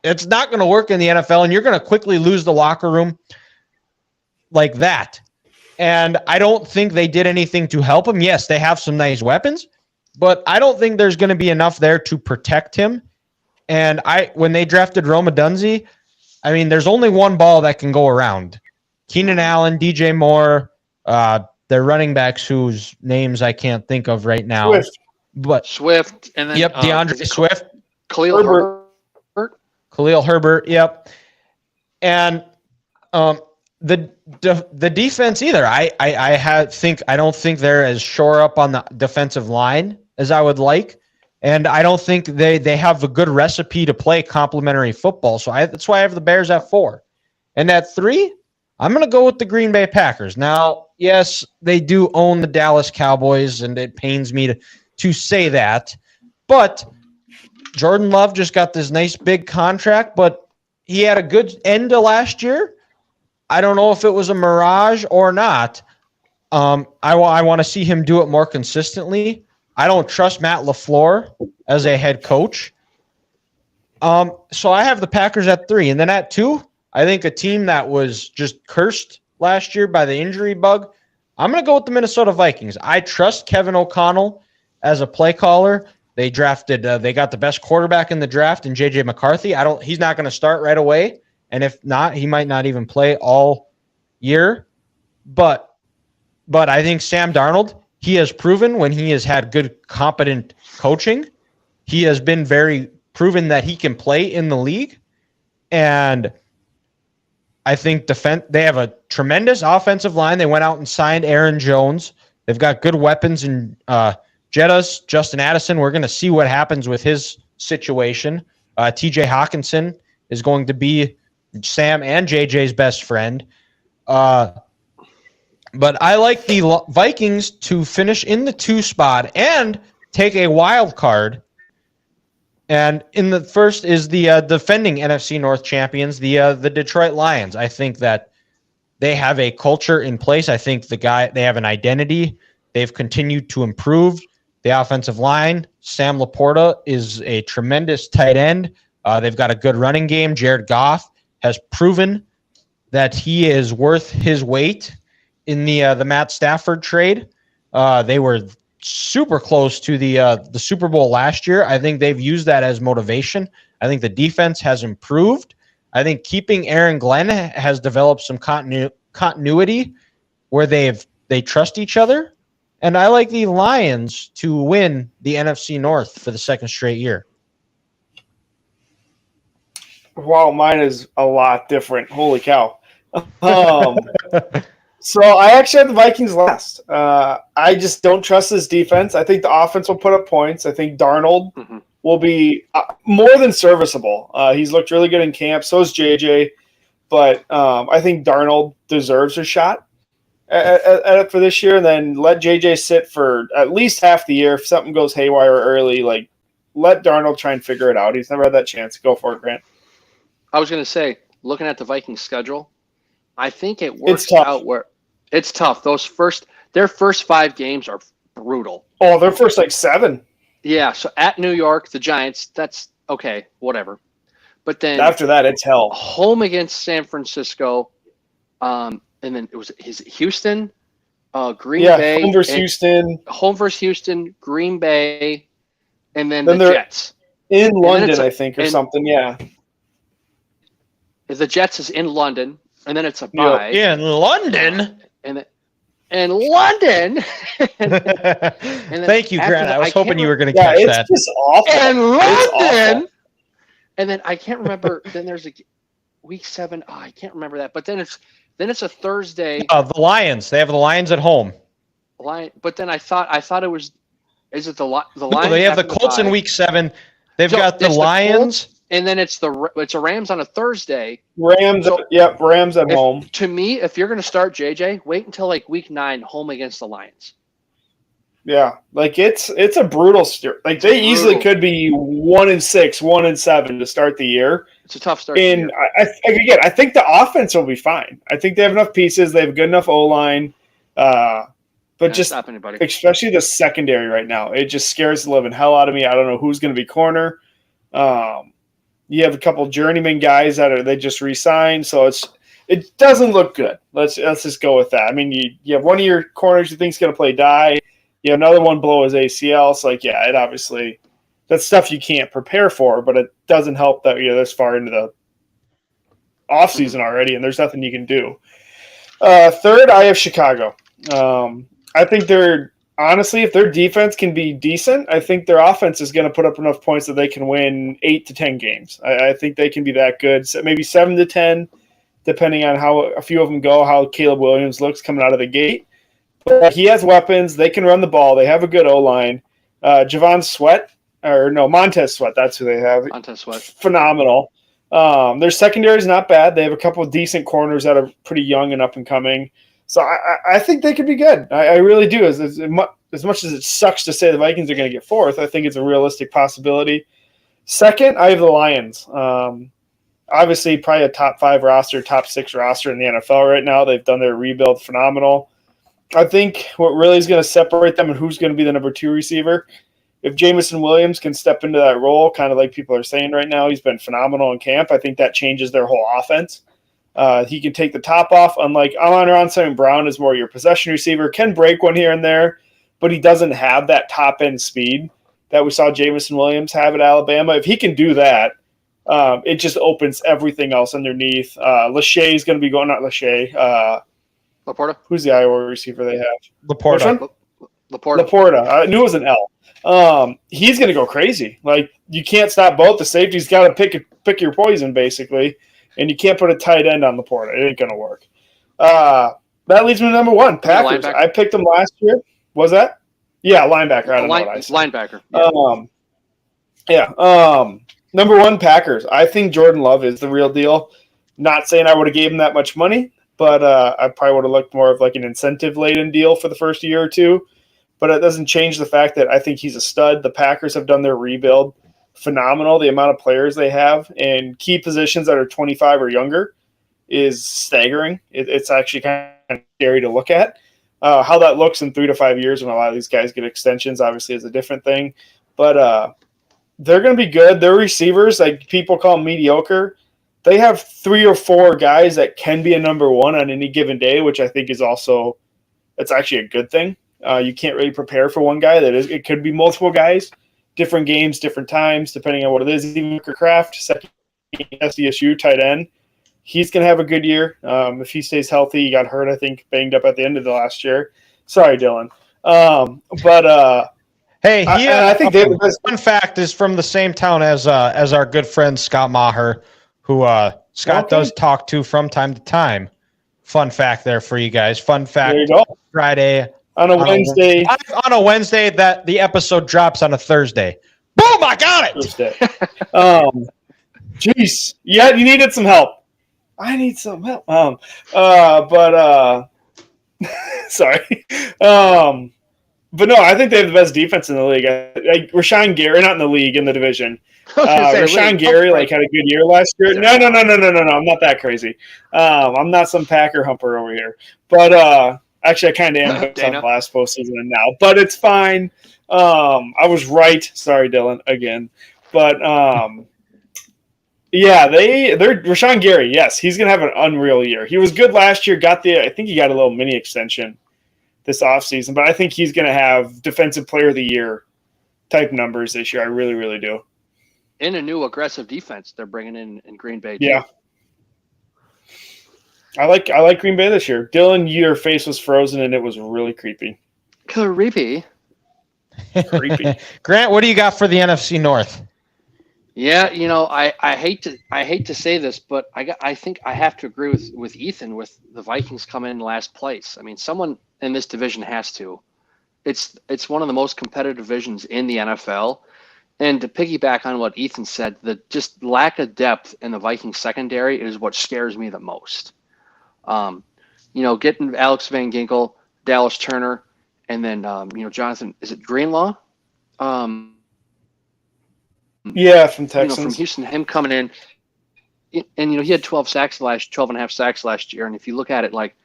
It's not going to work in the NFL, and you're going to quickly lose the locker room like that. And I don't think they did anything to help him. Yes, they have some nice weapons, but I don't think there's going to be enough there to protect him. And when they drafted Rome Odunze, there's only one ball that can go around. Keenan Allen, DJ Moore, their running backs whose names I can't think of right now. Swift, and then DeAndre Swift. Khalil Herbert, yep. And the defense either. I don't think they're as shore up on the defensive line as I would like, and I don't think they have a good recipe to play complementary football. So that's why I have the Bears at 4, and at 3, I'm going to go with the Green Bay Packers. Now, yes, they do own the Dallas Cowboys, and it pains me to say that, but Jordan Love just got this nice big contract, but he had a good end to last year. I don't know if it was a mirage or not. I want to see him do it more consistently. I don't trust Matt LaFleur as a head coach. So I have the Packers at 3. And then at 2, I think a team that was just cursed last year by the injury bug. I'm going to go with the Minnesota Vikings. I trust Kevin O'Connell as a play caller. They drafted, they got the best quarterback in the draft in JJ McCarthy. He's not going to start right away. And if not, he might not even play all year. But I think Sam Darnold, he has proven when he has had good, competent coaching, he has been very proven that he can play in the league. And I think they have a tremendous offensive line. They went out and signed Aaron Jones. They've got good weapons in Jettas, Justin Addison. We're going to see what happens with his situation. TJ Hawkinson is going to be Sam and JJ's best friend. But I like the Vikings to finish in the 2 spot and take a wild card. And in the first is the defending NFC North champions, the Detroit Lions. I think that they have a culture in place. I think they have an identity. They've continued to improve the offensive line. Sam Laporta is a tremendous tight end. They've got a good running game. Jared Goff has proven that he is worth his weight in the Matt Stafford trade. They were super close to the Super Bowl last year. I think they've used that as motivation. I think the defense has improved. I think keeping Aaron Glenn has developed some continuity where they trust each other. And I like the Lions to win the NFC North for the second straight year. Wow, mine is a lot different. Holy cow. So I actually have the Vikings last. I just don't trust this defense. I think the offense will put up points. I think Darnold will be more than serviceable. He's looked really good in camp. So is JJ. But I think Darnold deserves a shot at it for this year. And then let JJ sit for at least half the year. If something goes haywire early, like let Darnold try and figure it out. He's never had that chance. Go for it, Grant. I was going to say, looking at the Vikings schedule, I think it works out where it's tough. Their first 5 games are brutal. Oh, their first 7. Yeah. So at New York, the Giants, that's okay, whatever. But then after that, it's hell. Home against San Francisco, and then it was Houston, Green Bay. Home versus Houston. Home versus Houston, Green Bay, and then the Jets. In London, I think, or something, yeah. The Jets is in London, and then it's a bye. In London? And in London. Thank you, Grant. I was hoping you were going to catch that. It's just awful. In London. And then I can't remember. Then there's a week 7. Oh, I can't remember that. But then it's a Thursday. The Lions. They have the Lions at home. But then I thought it was. Is it the Lions? No, they have the Colts in week 7. They've got the Lions. And then it's a Rams on a Thursday. Rams at home. To me, if you're going to start JJ, wait until week 9, home against the Lions. Yeah, it's a brutal start. They easily could be 1-6, 1-7 to start the year. It's a tough start. And I think the offense will be fine. I think they have enough pieces. They have a good enough O-line. But just stop anybody. Especially the secondary right now, it just scares the living hell out of me. I don't know who's going to be corner. You have a couple journeyman guys they just re-signed, so it doesn't look good. Let's just go with that. I mean, you have one of your corners you think is going to play die. You have another one blow his ACL. So it obviously that's stuff you can't prepare for, but it doesn't help that you're this far into the offseason already, and there's nothing you can do. Third, I have Chicago. I think honestly, if their defense can be decent, I think their offense is going to put up enough points that they can win 8 to 10 games. I think they can be that good. So maybe 7 to 10, depending on how a few of them go, how Caleb Williams looks coming out of the gate. But he has weapons. They can run the ball. They have a good O-line. Montez Sweat, that's who they have. Montez Sweat. Phenomenal. Their secondary is not bad. They have a couple of decent corners that are pretty young and up and coming. So I think they could be good. I really do. As much as it sucks to say the Vikings are going to get 4th, I think it's a realistic possibility. Second, I have the Lions. Obviously, probably a top 5 roster, top 6 roster in the NFL right now. They've done their rebuild phenomenal. I think what really is going to separate them and who's going to be the number 2 receiver, if Jamison Williams can step into that role, kind of like people are saying right now, he's been phenomenal in camp. I think that changes their whole offense. He can take the top off, unlike Amon-Ra St. Brown is more your possession receiver, can break one here and there, but he doesn't have that top-end speed that we saw Jameson Williams have at Alabama. If he can do that, it just opens everything else underneath. Lachey is going to be going, not Lachey. Laporta? Who's the Iowa receiver they have? Laporta. Laporta. I knew it was an L. He's going to go crazy. Like, you can't stop both. The safety's got to pick your poison, basically, and you can't put a tight end on Laporta. It ain't going to work. That leads me to number one, Packers. I picked them last year. Was that? Yeah, linebacker. I don't know what I said. Linebacker. Number one, Packers. I think Jordan Love is the real deal. Not saying I would have gave him that much money, but I probably would have looked more of like an incentive-laden deal for the first year or two. But it doesn't change the fact that I think he's a stud. The Packers have done their rebuild phenomenal. The amount of players they have in key positions that are 25 or younger is staggering. It's actually kind of scary to look at. How that looks in 3 to 5 years when a lot of these guys get extensions, obviously, is a different thing. But they're going to be good. Their receivers, like people call them mediocre, they have 3 or 4 guys that can be a number one on any given day, which I think is also – it's actually a good thing. You can't really prepare for one guy. It could be multiple guys, different games, different times, depending on what it is. Even Kraft, second SDSU tight end, he's going to have a good year. If he stays healthy, he got hurt, I think, banged up at the end of the last year. Sorry, Dylan. Hey, I think fun fact is from the same town as our good friend Scott Maher, who Scott does talk to from time to time. Fun fact there for you guys. Fun fact. There you go. Friday on a Wednesday. On a Wednesday that the episode drops on a Thursday. Boom! I got it. Thursday. Jeez. Yeah, you needed some help. I need some help. Sorry. But no, I think they have the best defense in the league. Like Rashawn Gary, not in the league, in the division. Rashawn Gary had a good year last year. No. I'm not that crazy. I'm not some Packer humper over here. But actually, I kind of am on the last postseason and now. But it's fine. I was right. Sorry, Dylan, again. But yeah, they're Rashawn Gary. Yes, he's gonna have an unreal year. He was good last year. I think he got a little mini extension this offseason, but I think he's going to have Defensive Player of the Year type numbers this year. I really, really do. In a new aggressive defense they're bringing in Green Bay. Too. Yeah. I like Green Bay this year. Dylan, your face was frozen, and it was really creepy. Creepy. Grant, what do you got for the NFC North? Yeah, I hate to say this, but I think I have to agree with Ethan with the Vikings coming in last place. I mean, someone in this division has to. It's one of the most competitive divisions in the NFL. And to piggyback on what Ethan said, the just lack of depth in the Vikings secondary is what scares me the most. Getting Alex Van Ginkel, Dallas Turner, and then Jonathan, is it Greenlaw? Yeah, from Texans. From Houston, him coming in, and he had 12 and a half sacks last year. And if you look at it, like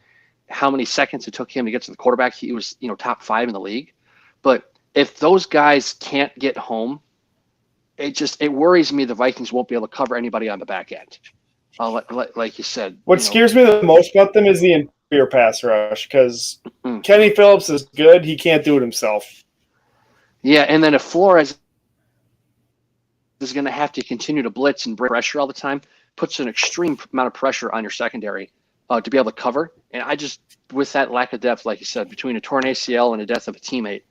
how many seconds it took him to get to the quarterback, he was top 5 in the league. But if those guys can't get home, it worries me the Vikings won't be able to cover anybody on the back end. Like you said, what scares me the most about them is the interior pass rush because Kenny Phillips is good, he can't do it himself. Yeah, and then if Flores is going to have to continue to blitz and bring pressure all the time, puts an extreme amount of pressure on your secondary to be able to cover. And I just, with that lack of depth, like you said, between a torn ACL and the death of a teammate,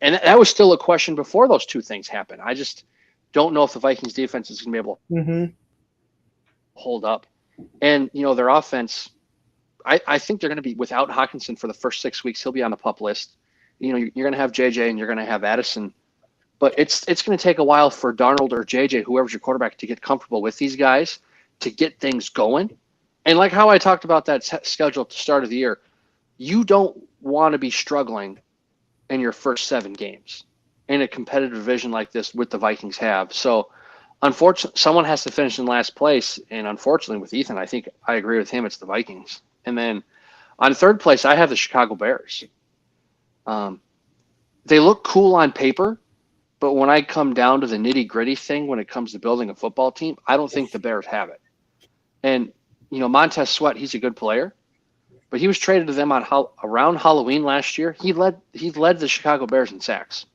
and that was still a question before those two things happened. I just don't know if the Vikings defense is going to be able to hold up. And, their offense, I think they're going to be without Hawkinson for the first 6 weeks. He'll be on the PUP list. You're going to have JJ and you're going to have Addison. But it's going to take a while for Darnold or JJ, whoever's your quarterback, to get comfortable with these guys, to get things going. And like how I talked about that schedule at the start of the year, you don't want to be struggling in your first 7 games in a competitive division like this with the Vikings have. So, unfortunately, someone has to finish in last place. And unfortunately, with Ethan, I think I agree with him. It's the Vikings. And then on third place, I have the Chicago Bears. They look cool on paper. But when I come down to the nitty-gritty thing when it comes to building a football team, I don't think the Bears have it. And Montez Sweat, he's a good player, but he was traded to them around Halloween last year. He led the Chicago Bears in sacks.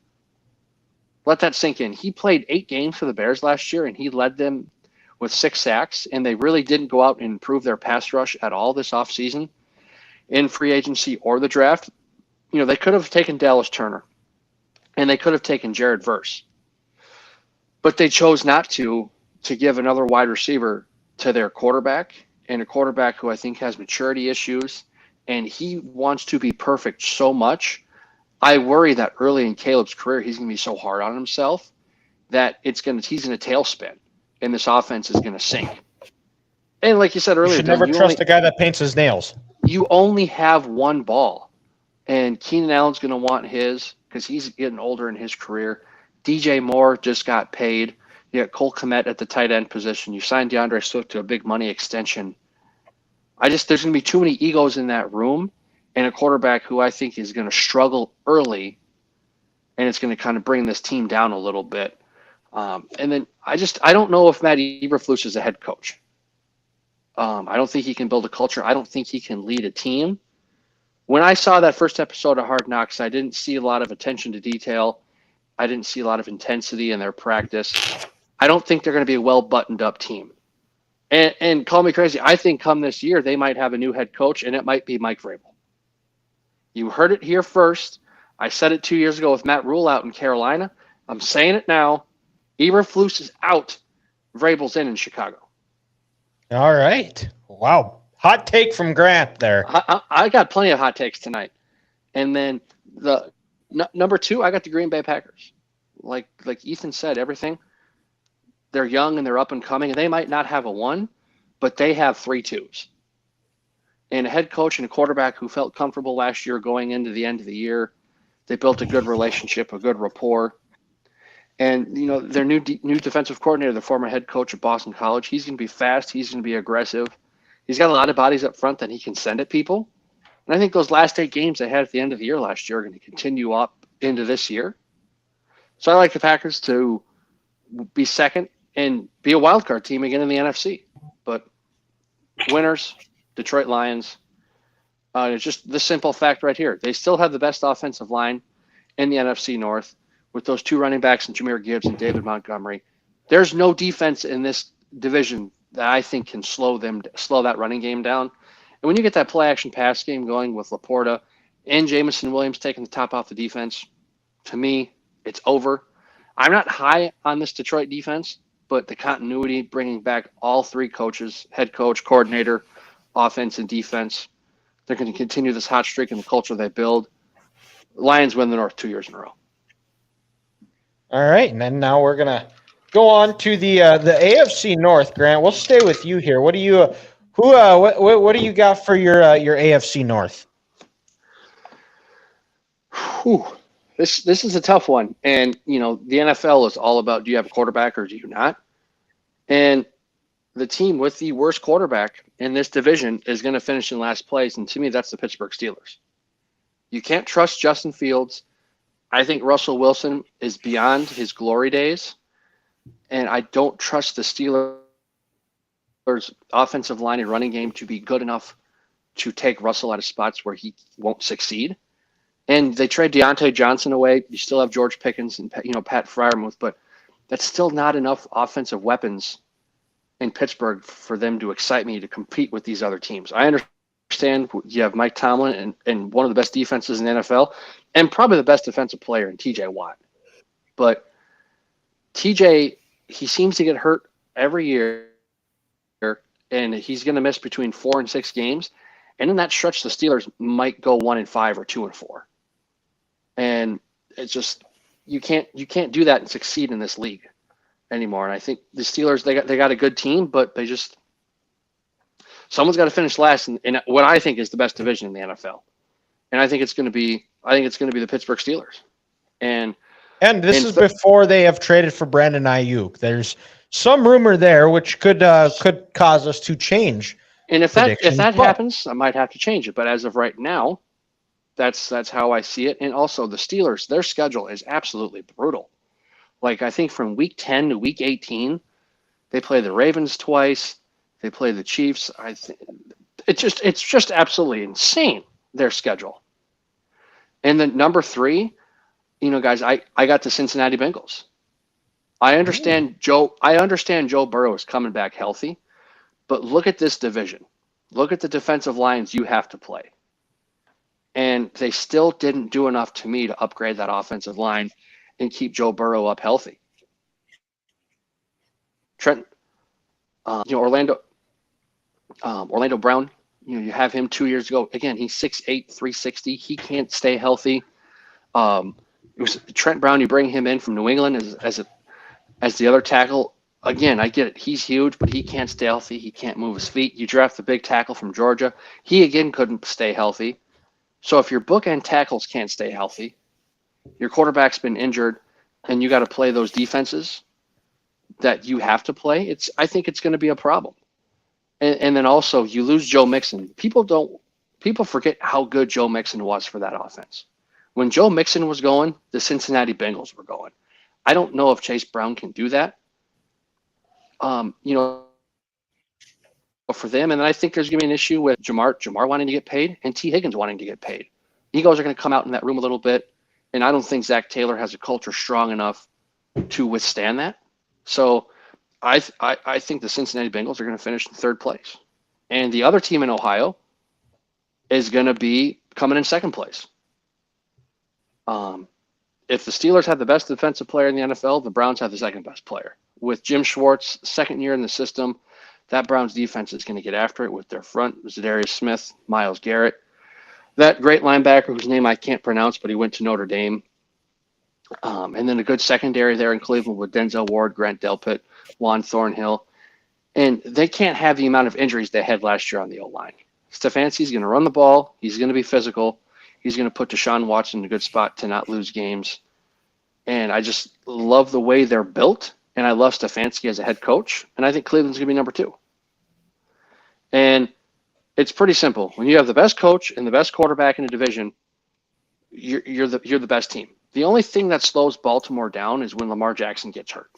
Let that sink in. He played 8 games for the Bears last year, and he led them with 6 sacks, and they really didn't go out and improve their pass rush at all this offseason in free agency or the draft. They could have taken Dallas Turner, and they could have taken Jared Verse, but they chose not to give another wide receiver to their quarterback, and a quarterback who I think has maturity issues, and he wants to be perfect so much. I worry that early in Caleb's career, he's going to be so hard on himself that he's in a tailspin, and this offense is going to sink. And like you said earlier, you should never trust a guy that paints his nails. You only have one ball, and Keenan Allen's going to want his because he's getting older in his career. DJ Moore just got paid. You got Cole Kmet at the tight end position. You signed DeAndre Swift to a big money extension. There's going to be too many egos in that room, and a quarterback who I think is going to struggle early, and it's going to kind of bring this team down a little bit. And then I don't know if Matt Eberflus is a head coach. I don't think he can build a culture. I don't think he can lead a team. When I saw that first episode of Hard Knocks, I didn't see a lot of attention to detail. I didn't see a lot of intensity in their practice. I don't think they're going to be a well-buttoned-up team. And call me crazy, I think come this year they might have a new head coach, and it might be Mike Vrabel. You heard it here first. I said it 2 years ago with Matt Rule out in Carolina. I'm saying it now. Eberflus is out. Vrabel's in Chicago. All right. Wow. Hot take from Grant there. I got plenty of hot takes tonight. And then the number 2, I got the Green Bay Packers. Like Ethan said, everything. They're young and they're up and coming, and they might not have a 1, but they have 3 2s. And a head coach and a quarterback who felt comfortable last year going into the end of the year. They built a good relationship, a good rapport. And, their new defensive coordinator, the former head coach of Boston College, he's going to be fast. He's going to be aggressive. He's got a lot of bodies up front that he can send at people. And I think those last 8 games they had at the end of the year last year are going to continue up into this year. So I like the Packers to be second and be a wild card team again in the NFC. But winners, Detroit Lions. It's just the simple fact right here. They still have the best offensive line in the NFC North with those 2 running backs and Jahmyr Gibbs and David Montgomery. There's no defense in this division that I think can slow that running game down. And when you get that play action pass game going with Laporta and Jamison Williams taking the top off the defense, to me, it's over. I'm not high on this Detroit defense, but the continuity, bringing back all 3 coaches, head coach, coordinator, offense, and defense, they're going to continue this hot streak and the culture they build. Lions win the North 2 years in a row. All right, and then now we're gonna go on to the AFC North. Grant, we'll stay with you here. What do you what do you got for your AFC North? Whew. This is a tough one, and the NFL is all about, do you have a quarterback or do you not? And the team with the worst quarterback in this division is going to finish in last place, and to me, that's the Pittsburgh Steelers. You can't trust Justin Fields. I think Russell Wilson is beyond his glory days, and I don't trust the Steelers' offensive line and running game to be good enough to take Russell out of spots where he won't succeed. And they trade Deontay Johnson away. You still have George Pickens and Pat Freiermuth, but that's still not enough offensive weapons in Pittsburgh for them to excite me to compete with these other teams. I understand you have Mike Tomlin and one of the best defenses in the NFL and probably the best defensive player in TJ Watt. But TJ, he seems to get hurt every year, and he's going to miss between 4 and 6 games. And in that stretch, the Steelers might go 1-5 or 2-4. And it's just you can't do that and succeed in this league anymore. And I think the Steelers they got a good team, but someone's got to finish last in what I think is the best division in the NFL. And I think it's going to be the Pittsburgh Steelers. And this is before they have traded for Brandon Ayuk. There's some rumor there which could cause us to change. And if that happens, I might have to change it. But as of right now, that's how I see it. And also the Steelers, their schedule is absolutely brutal. Like I think from week 10 to week 18, they play the Ravens twice. They play the Chiefs. I think it's just absolutely insane, their schedule. And then number 3, guys, I got the Cincinnati Bengals. I understand Joe Burrow is coming back healthy, but look at this division. Look at the defensive lines you have to play. And they still didn't do enough to me to upgrade that offensive line and keep Joe Burrow up healthy. Trent, Orlando Brown, you have him 2 years ago. Again, he's 6'8", 360. He can't stay healthy. It was Trent Brown. You bring him in from New England as the other tackle. Again, I get it. He's huge, but he can't stay healthy. He can't move his feet. You draft the big tackle from Georgia. He, again, couldn't stay healthy. So if your bookend tackles can't stay healthy, your quarterback's been injured, and you got to play those defenses that you have to play, I think it's going to be a problem. And then also you lose Joe Mixon. People forget how good Joe Mixon was for that offense. When Joe Mixon was going, the Cincinnati Bengals were going. I don't know if Chase Brown can do that. For them, and then I think there's going to be an issue with Jamar wanting to get paid and T. Higgins wanting to get paid. Egos are going to come out in that room a little bit, and I don't think Zach Taylor has a culture strong enough to withstand that. So I think the Cincinnati Bengals are going to finish in 3rd place. And the other team in Ohio is going to be coming in 2nd place. If the Steelers have the best defensive player in the NFL, the Browns have the 2nd best player. With Jim Schwartz, 2nd year in the system, that Browns defense is going to get after it with their front, Zadarius Smith, Myles Garrett. That great linebacker whose name I can't pronounce, but he went to Notre Dame. And then a good secondary there in Cleveland with Denzel Ward, Grant Delpit, Juan Thornhill. And they can't have the amount of injuries they had last year on the O-line. Stefanski's going to run the ball. He's going to be physical. He's going to put Deshaun Watson in a good spot to not lose games. And I just love the way they're built. And I love Stefanski as a head coach. And I think Cleveland's going to be number 2. And it's pretty simple. When you have the best coach and the best quarterback in the division, you're the best team. The only thing that slows Baltimore down is when Lamar Jackson gets hurt.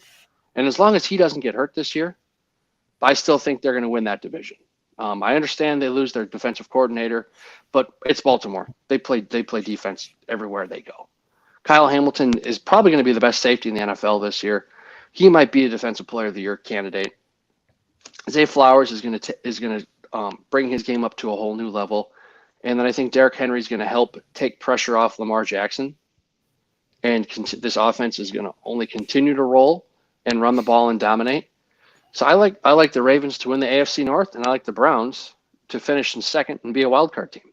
And as long as he doesn't get hurt this year, I still think they're going to win that division. I understand they lose their defensive coordinator, but it's Baltimore. They play defense everywhere they go. Kyle Hamilton is probably going to be the best safety in the NFL this year. He might be a defensive player of the year candidate. Zay Flowers is going to bring his game up to a whole new level. And then I think Derrick Henry is going to help take pressure off Lamar Jackson. And this offense is going to only continue to roll and run the ball and dominate. So I like the Ravens to win the AFC North, and I like the Browns to finish in 2nd and be a wild card team.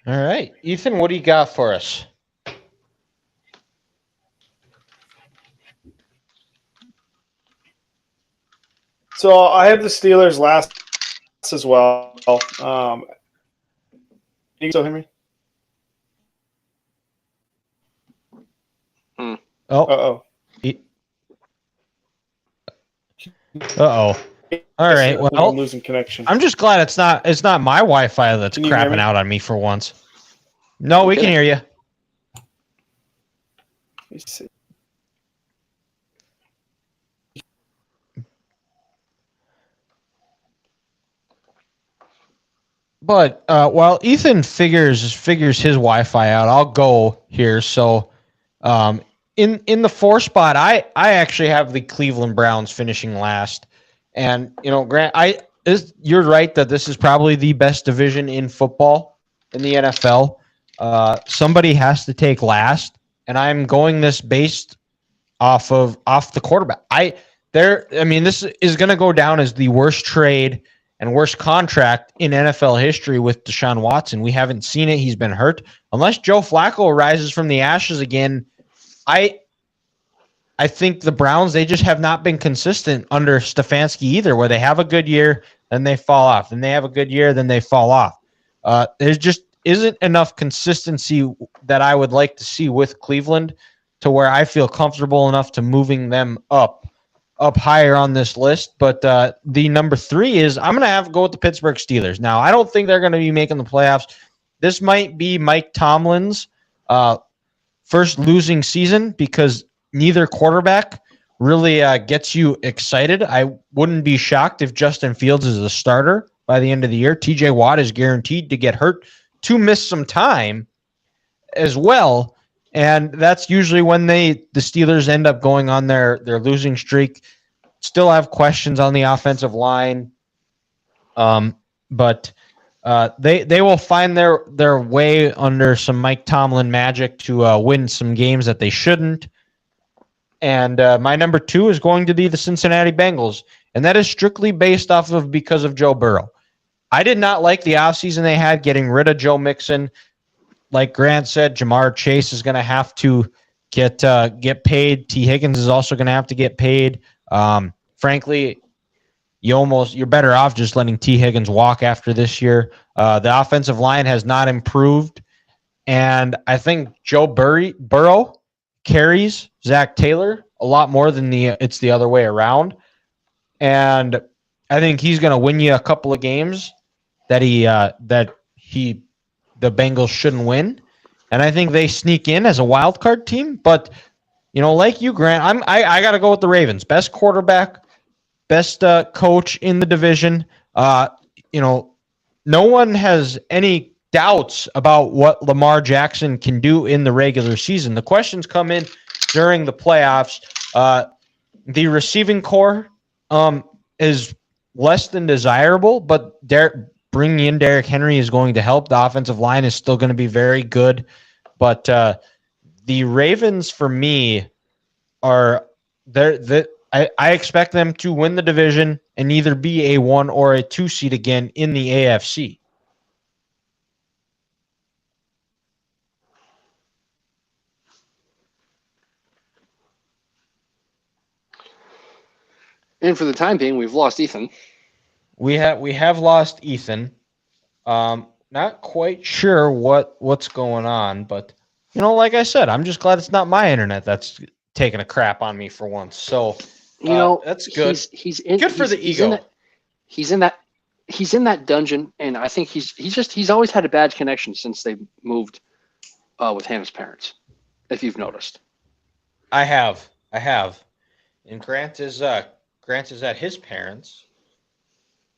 All right. Ethan, what do you got for us? So I have the Steelers last as well. You still hear me? Oh. Uh-oh. All right. Well, I'm losing connection. I'm just glad it's not my Wi-Fi that's crapping out on me for once. No, we can hear you. Let me see. But while Ethan figures his Wi-Fi out, I'll go here. So in the 4 spot, I actually have the Cleveland Browns finishing last. And Grant, you're right that this is probably the best division in football in the NFL. Somebody has to take last, and I'm going this based off the quarterback. This is going to go down as the worst trade and worst contract in NFL history with Deshaun Watson. We haven't seen it. He's been hurt. Unless Joe Flacco rises from the ashes again, I think the Browns, they just have not been consistent under Stefanski either, where they have a good year, then they fall off. Then they have a good year, then they fall off. There just isn't enough consistency that I would like to see with Cleveland to where I feel comfortable enough to moving them up higher on this list. But the number 3 is I'm going to have to go with the Pittsburgh Steelers. Now, I don't think they're going to be making the playoffs. This might be Mike Tomlin's first losing season because neither quarterback really gets you excited. I wouldn't be shocked if Justin Fields is a starter by the end of the year. TJ Watt is guaranteed to get hurt, to miss some time as well. And that's usually when the Steelers end up going on their losing streak. Still have questions on the offensive line. But they will find their way under some Mike Tomlin magic to win some games that they shouldn't. And my number 2 is going to be the Cincinnati Bengals, and that is strictly based off of because of Joe Burrow. I did not like the offseason they had getting rid of Joe Mixon. Like Grant said, Jamar Chase is going to have to get paid. T. Higgins is also going to have to get paid. Frankly, you're better off just letting T. Higgins walk after this year. The offensive line has not improved, and I think Joe Burrow carries Zach Taylor a lot more than it's the other way around. And I think he's going to win you a couple of games that the Bengals shouldn't win. And I think they sneak in as a wild card team. But, like you, Grant, I got to go with the Ravens. Best quarterback, best coach in the division. No one has any doubts about what Lamar Jackson can do in the regular season. The questions come in during the playoffs. The receiving core is less than desirable, but bringing in Derrick Henry is going to help. The offensive line is still going to be very good. But the Ravens, for me, I expect them to win the division and either be a 1 or a 2 seed again in the AFC. And for the time being, we've lost Ethan. We have lost Ethan. Not quite sure what's going on, but like I said, I'm just glad it's not my internet that's taking a crap on me for once. So that's good. He's good for the ego. He's in that dungeon, and I think he's always had a bad connection since they moved with Hannah's parents. If you've noticed, I have, and Grant is at his parents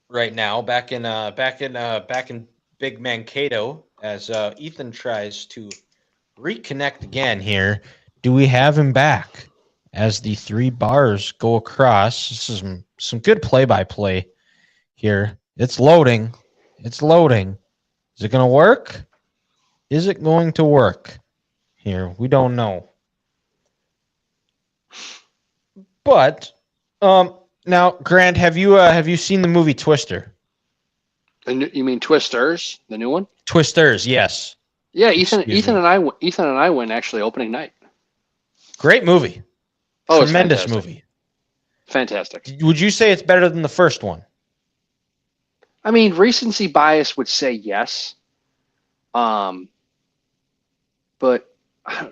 right now, back in Big Mankato, as Ethan tries to reconnect again here. Do we have him back as the 3 bars go across? This is some good play-by-play here. It's loading. Is it going to work? Is it going to work here? We don't know. But now, Grant, have you seen the movie Twister? You mean Twisters, the new one? Twisters, yes. Yeah, Ethan and I went actually opening night. Great movie. Oh, tremendous movie. Fantastic. Would you say it's better than the first one? I mean, recency bias would say yes. But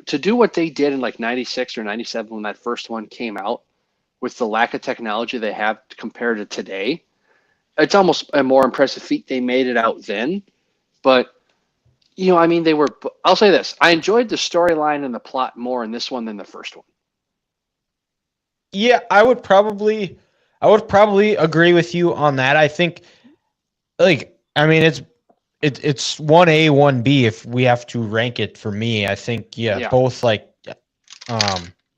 to do what they did in like 96 or 97 when that first one came out, with the lack of technology they have compared to today, it's almost a more impressive feat. They made it out then. But, I'll say this. I enjoyed the storyline and the plot more in this one than the first one. Yeah, I would probably agree with you on that. I think, it's 1A, 1B if we have to rank it for me. I think, both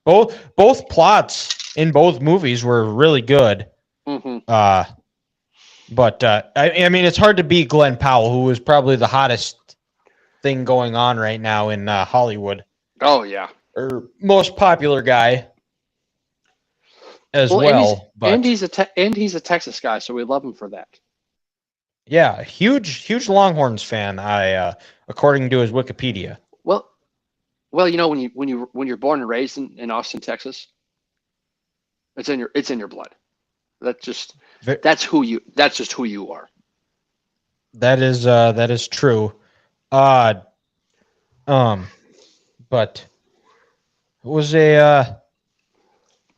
both plots in both movies were really good. Mm-hmm. But it's hard to beat Glenn Powell, who is probably the hottest thing going on right now in Hollywood. Oh yeah, or most popular guy as well. And he's a Texas guy, so we love him for that. Yeah, huge Longhorns fan. According to his Wikipedia. Well, when you're born and raised in Austin, Texas, it's in your blood. That's just who you are. That is true. But it was a.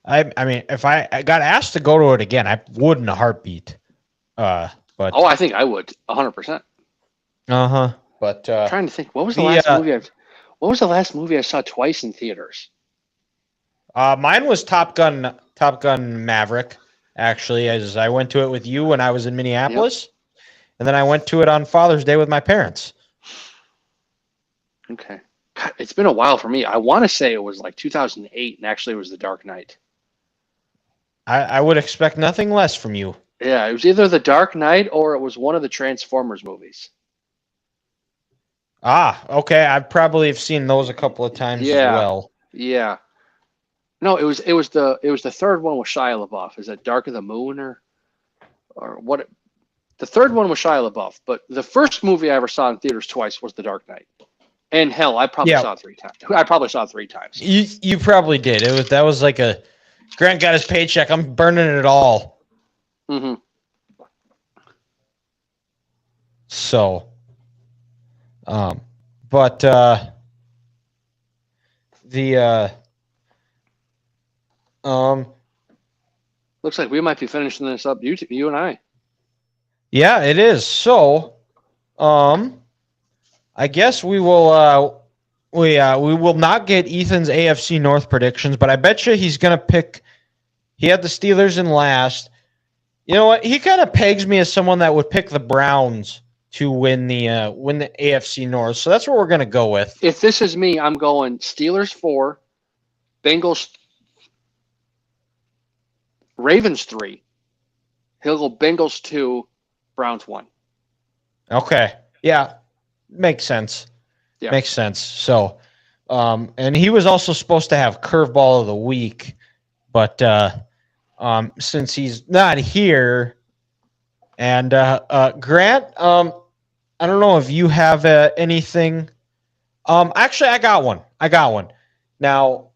If I got asked to go to it again, I would in a heartbeat. But I think I would 100%. But I'm trying to think, what was the last movie I saw twice in theaters? Mine was Top Gun Top Gun Maverick, actually, as I went to it with you when I was in Minneapolis. And then I went to it on Father's Day with my parents. Okay. God, it's been a while for me. I want to say it was like 2008, and actually it was The Dark Knight. I would expect nothing less from you. Yeah, it was either The Dark Knight or it was one of the Transformers movies. Ah, okay. I probably have seen those a couple of times as well. Yeah. No, it was the third one with Shia LaBeouf. Is that Dark of the Moon or what? The third one was Shia LaBeouf, but the first movie I ever saw in theaters twice was The Dark Knight. And hell, I probably saw it 3 times. I probably saw it 3 times. You probably did. That was like a Grant got his paycheck. I'm burning it all. Mm-hmm. So, but looks like we might be finishing this up. You and I. Yeah, it is. So, I guess we will we will not get Ethan's AFC North predictions, but I bet you he's gonna pick. He had the Steelers in last. You know what? He kind of pegs me as someone that would pick the Browns to win the AFC North. So that's what we're gonna go with. If this is me, I'm going Steelers 4, Bengals, Ravens 3. He'll go Bengals 2, Browns 1. Okay. Yeah. Makes sense. Yeah. Makes sense. So, and he was also supposed to have curveball of the week, but since he's not here, and Grant, I don't know if you have anything. Actually, I got one. Now,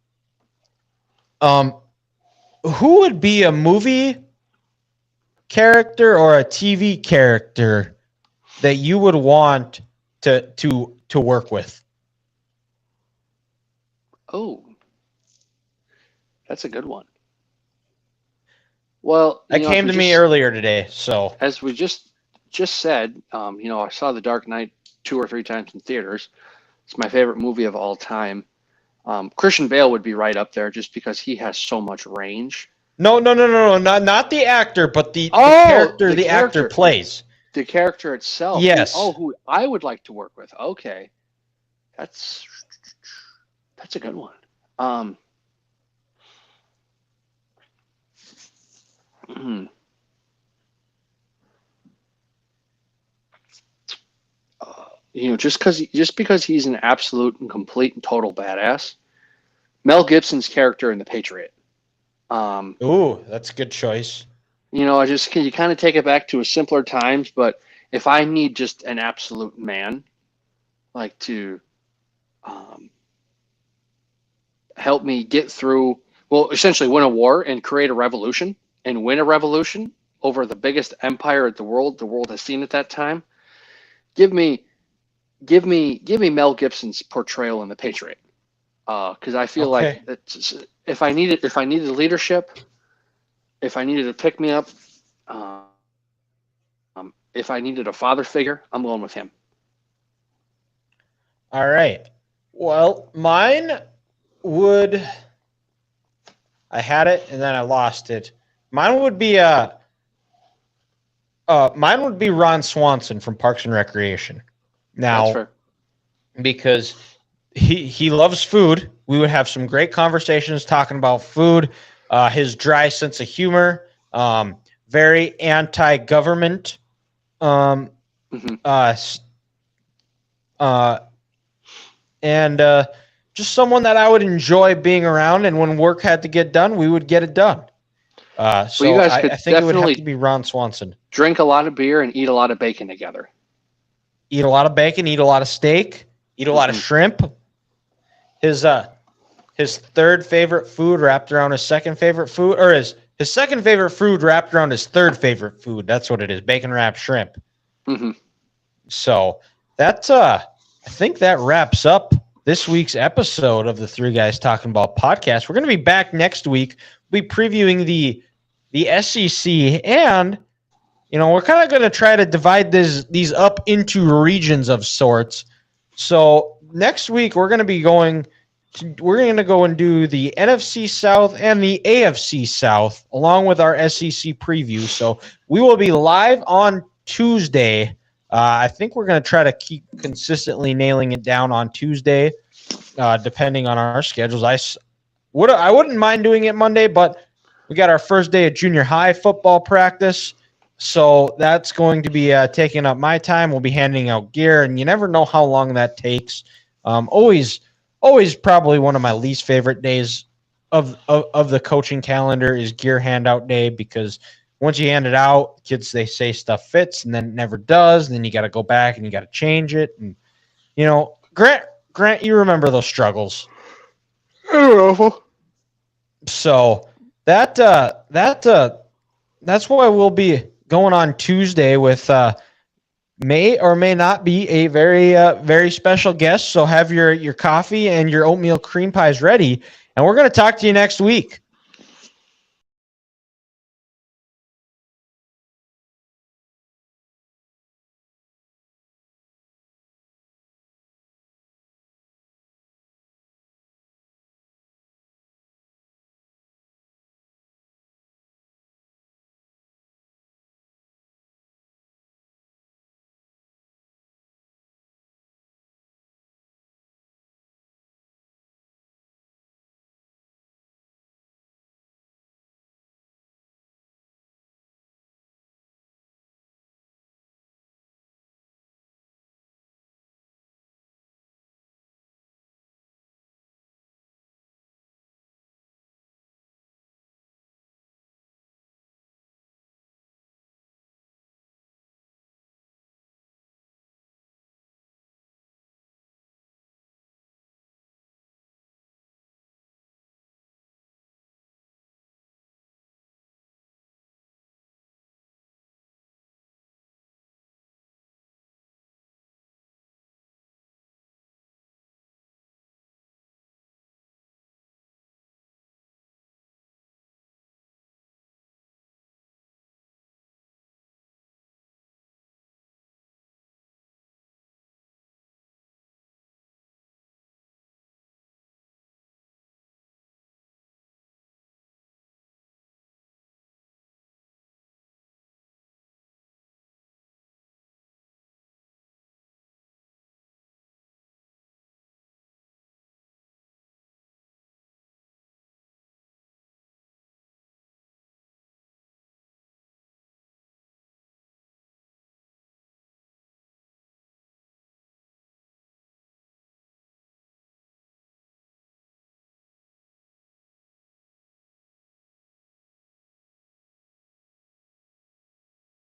who would be a movie character or a TV character that you would want to work with? Oh, that's a good one. Well, that came to me earlier today. So as we just said, I saw The Dark Knight 2 or 3 times in theaters. It's my favorite movie of all time. Christian Bale would be right up there just because he has so much range. No, not the actor, but the character the actor plays. The character itself. Yes. Who I would like to work with. Okay. That's a good one. Just because he's an absolute and complete and total badass. Mel Gibson's character in The Patriot. Ooh, that's a good choice. You kind of take it back to a simpler times, but if I need just an absolute man, like to help me get through, essentially win a war and create a revolution and win a revolution over the biggest empire the world has seen at that time, give me Mel Gibson's portrayal in The Patriot. Because I feel like if I needed leadership, if I needed to pick me up, if I needed a father figure, I'm going with him. All right. Well, mine would. I had it and then I lost it. Mine would be Ron Swanson from Parks and Recreation. Now, that's fair. Because he loves food. We would have some great conversations talking about food. His dry sense of humor, very anti-government, and just someone that I would enjoy being around. And when work had to get done, we would get it done. So you guys I think it would have to be Ron Swanson. Drink a lot of beer and eat a lot of bacon together. Eat a lot of bacon, eat a lot of steak, eat a lot of shrimp. His third favorite food wrapped around his second favorite food, or his second favorite food wrapped around his third favorite food. That's what it is, bacon wrapped shrimp. Mm-hmm. So that's I think that wraps up this week's episode of the Three Guys Talking About podcast. We're going to be back next week. We'll be previewing the SEC, and we're kind of going to try to divide these up into regions of sorts. So next week we're going to be going we're going to go and do the NFC South and the AFC South along with our SEC preview. So we will be live on Tuesday. I think we're going to try to keep consistently nailing it down on Tuesday, depending on our schedules. I wouldn't mind doing it Monday, but we got our first day of junior high football practice. So that's going to be taking up my time. We'll be handing out gear, and you never know how long that takes. Always probably one of my least favorite days of the coaching calendar is gear handout day, because once you hand it out, kids, they say stuff fits and then it never does. And then you got to go back and you got to change it. And, Grant, you remember those struggles. Awful. So that's why we'll be going on Tuesday with may or may not be a very very special guest. So have your coffee and your oatmeal cream pies ready, and we're going to talk to you next week.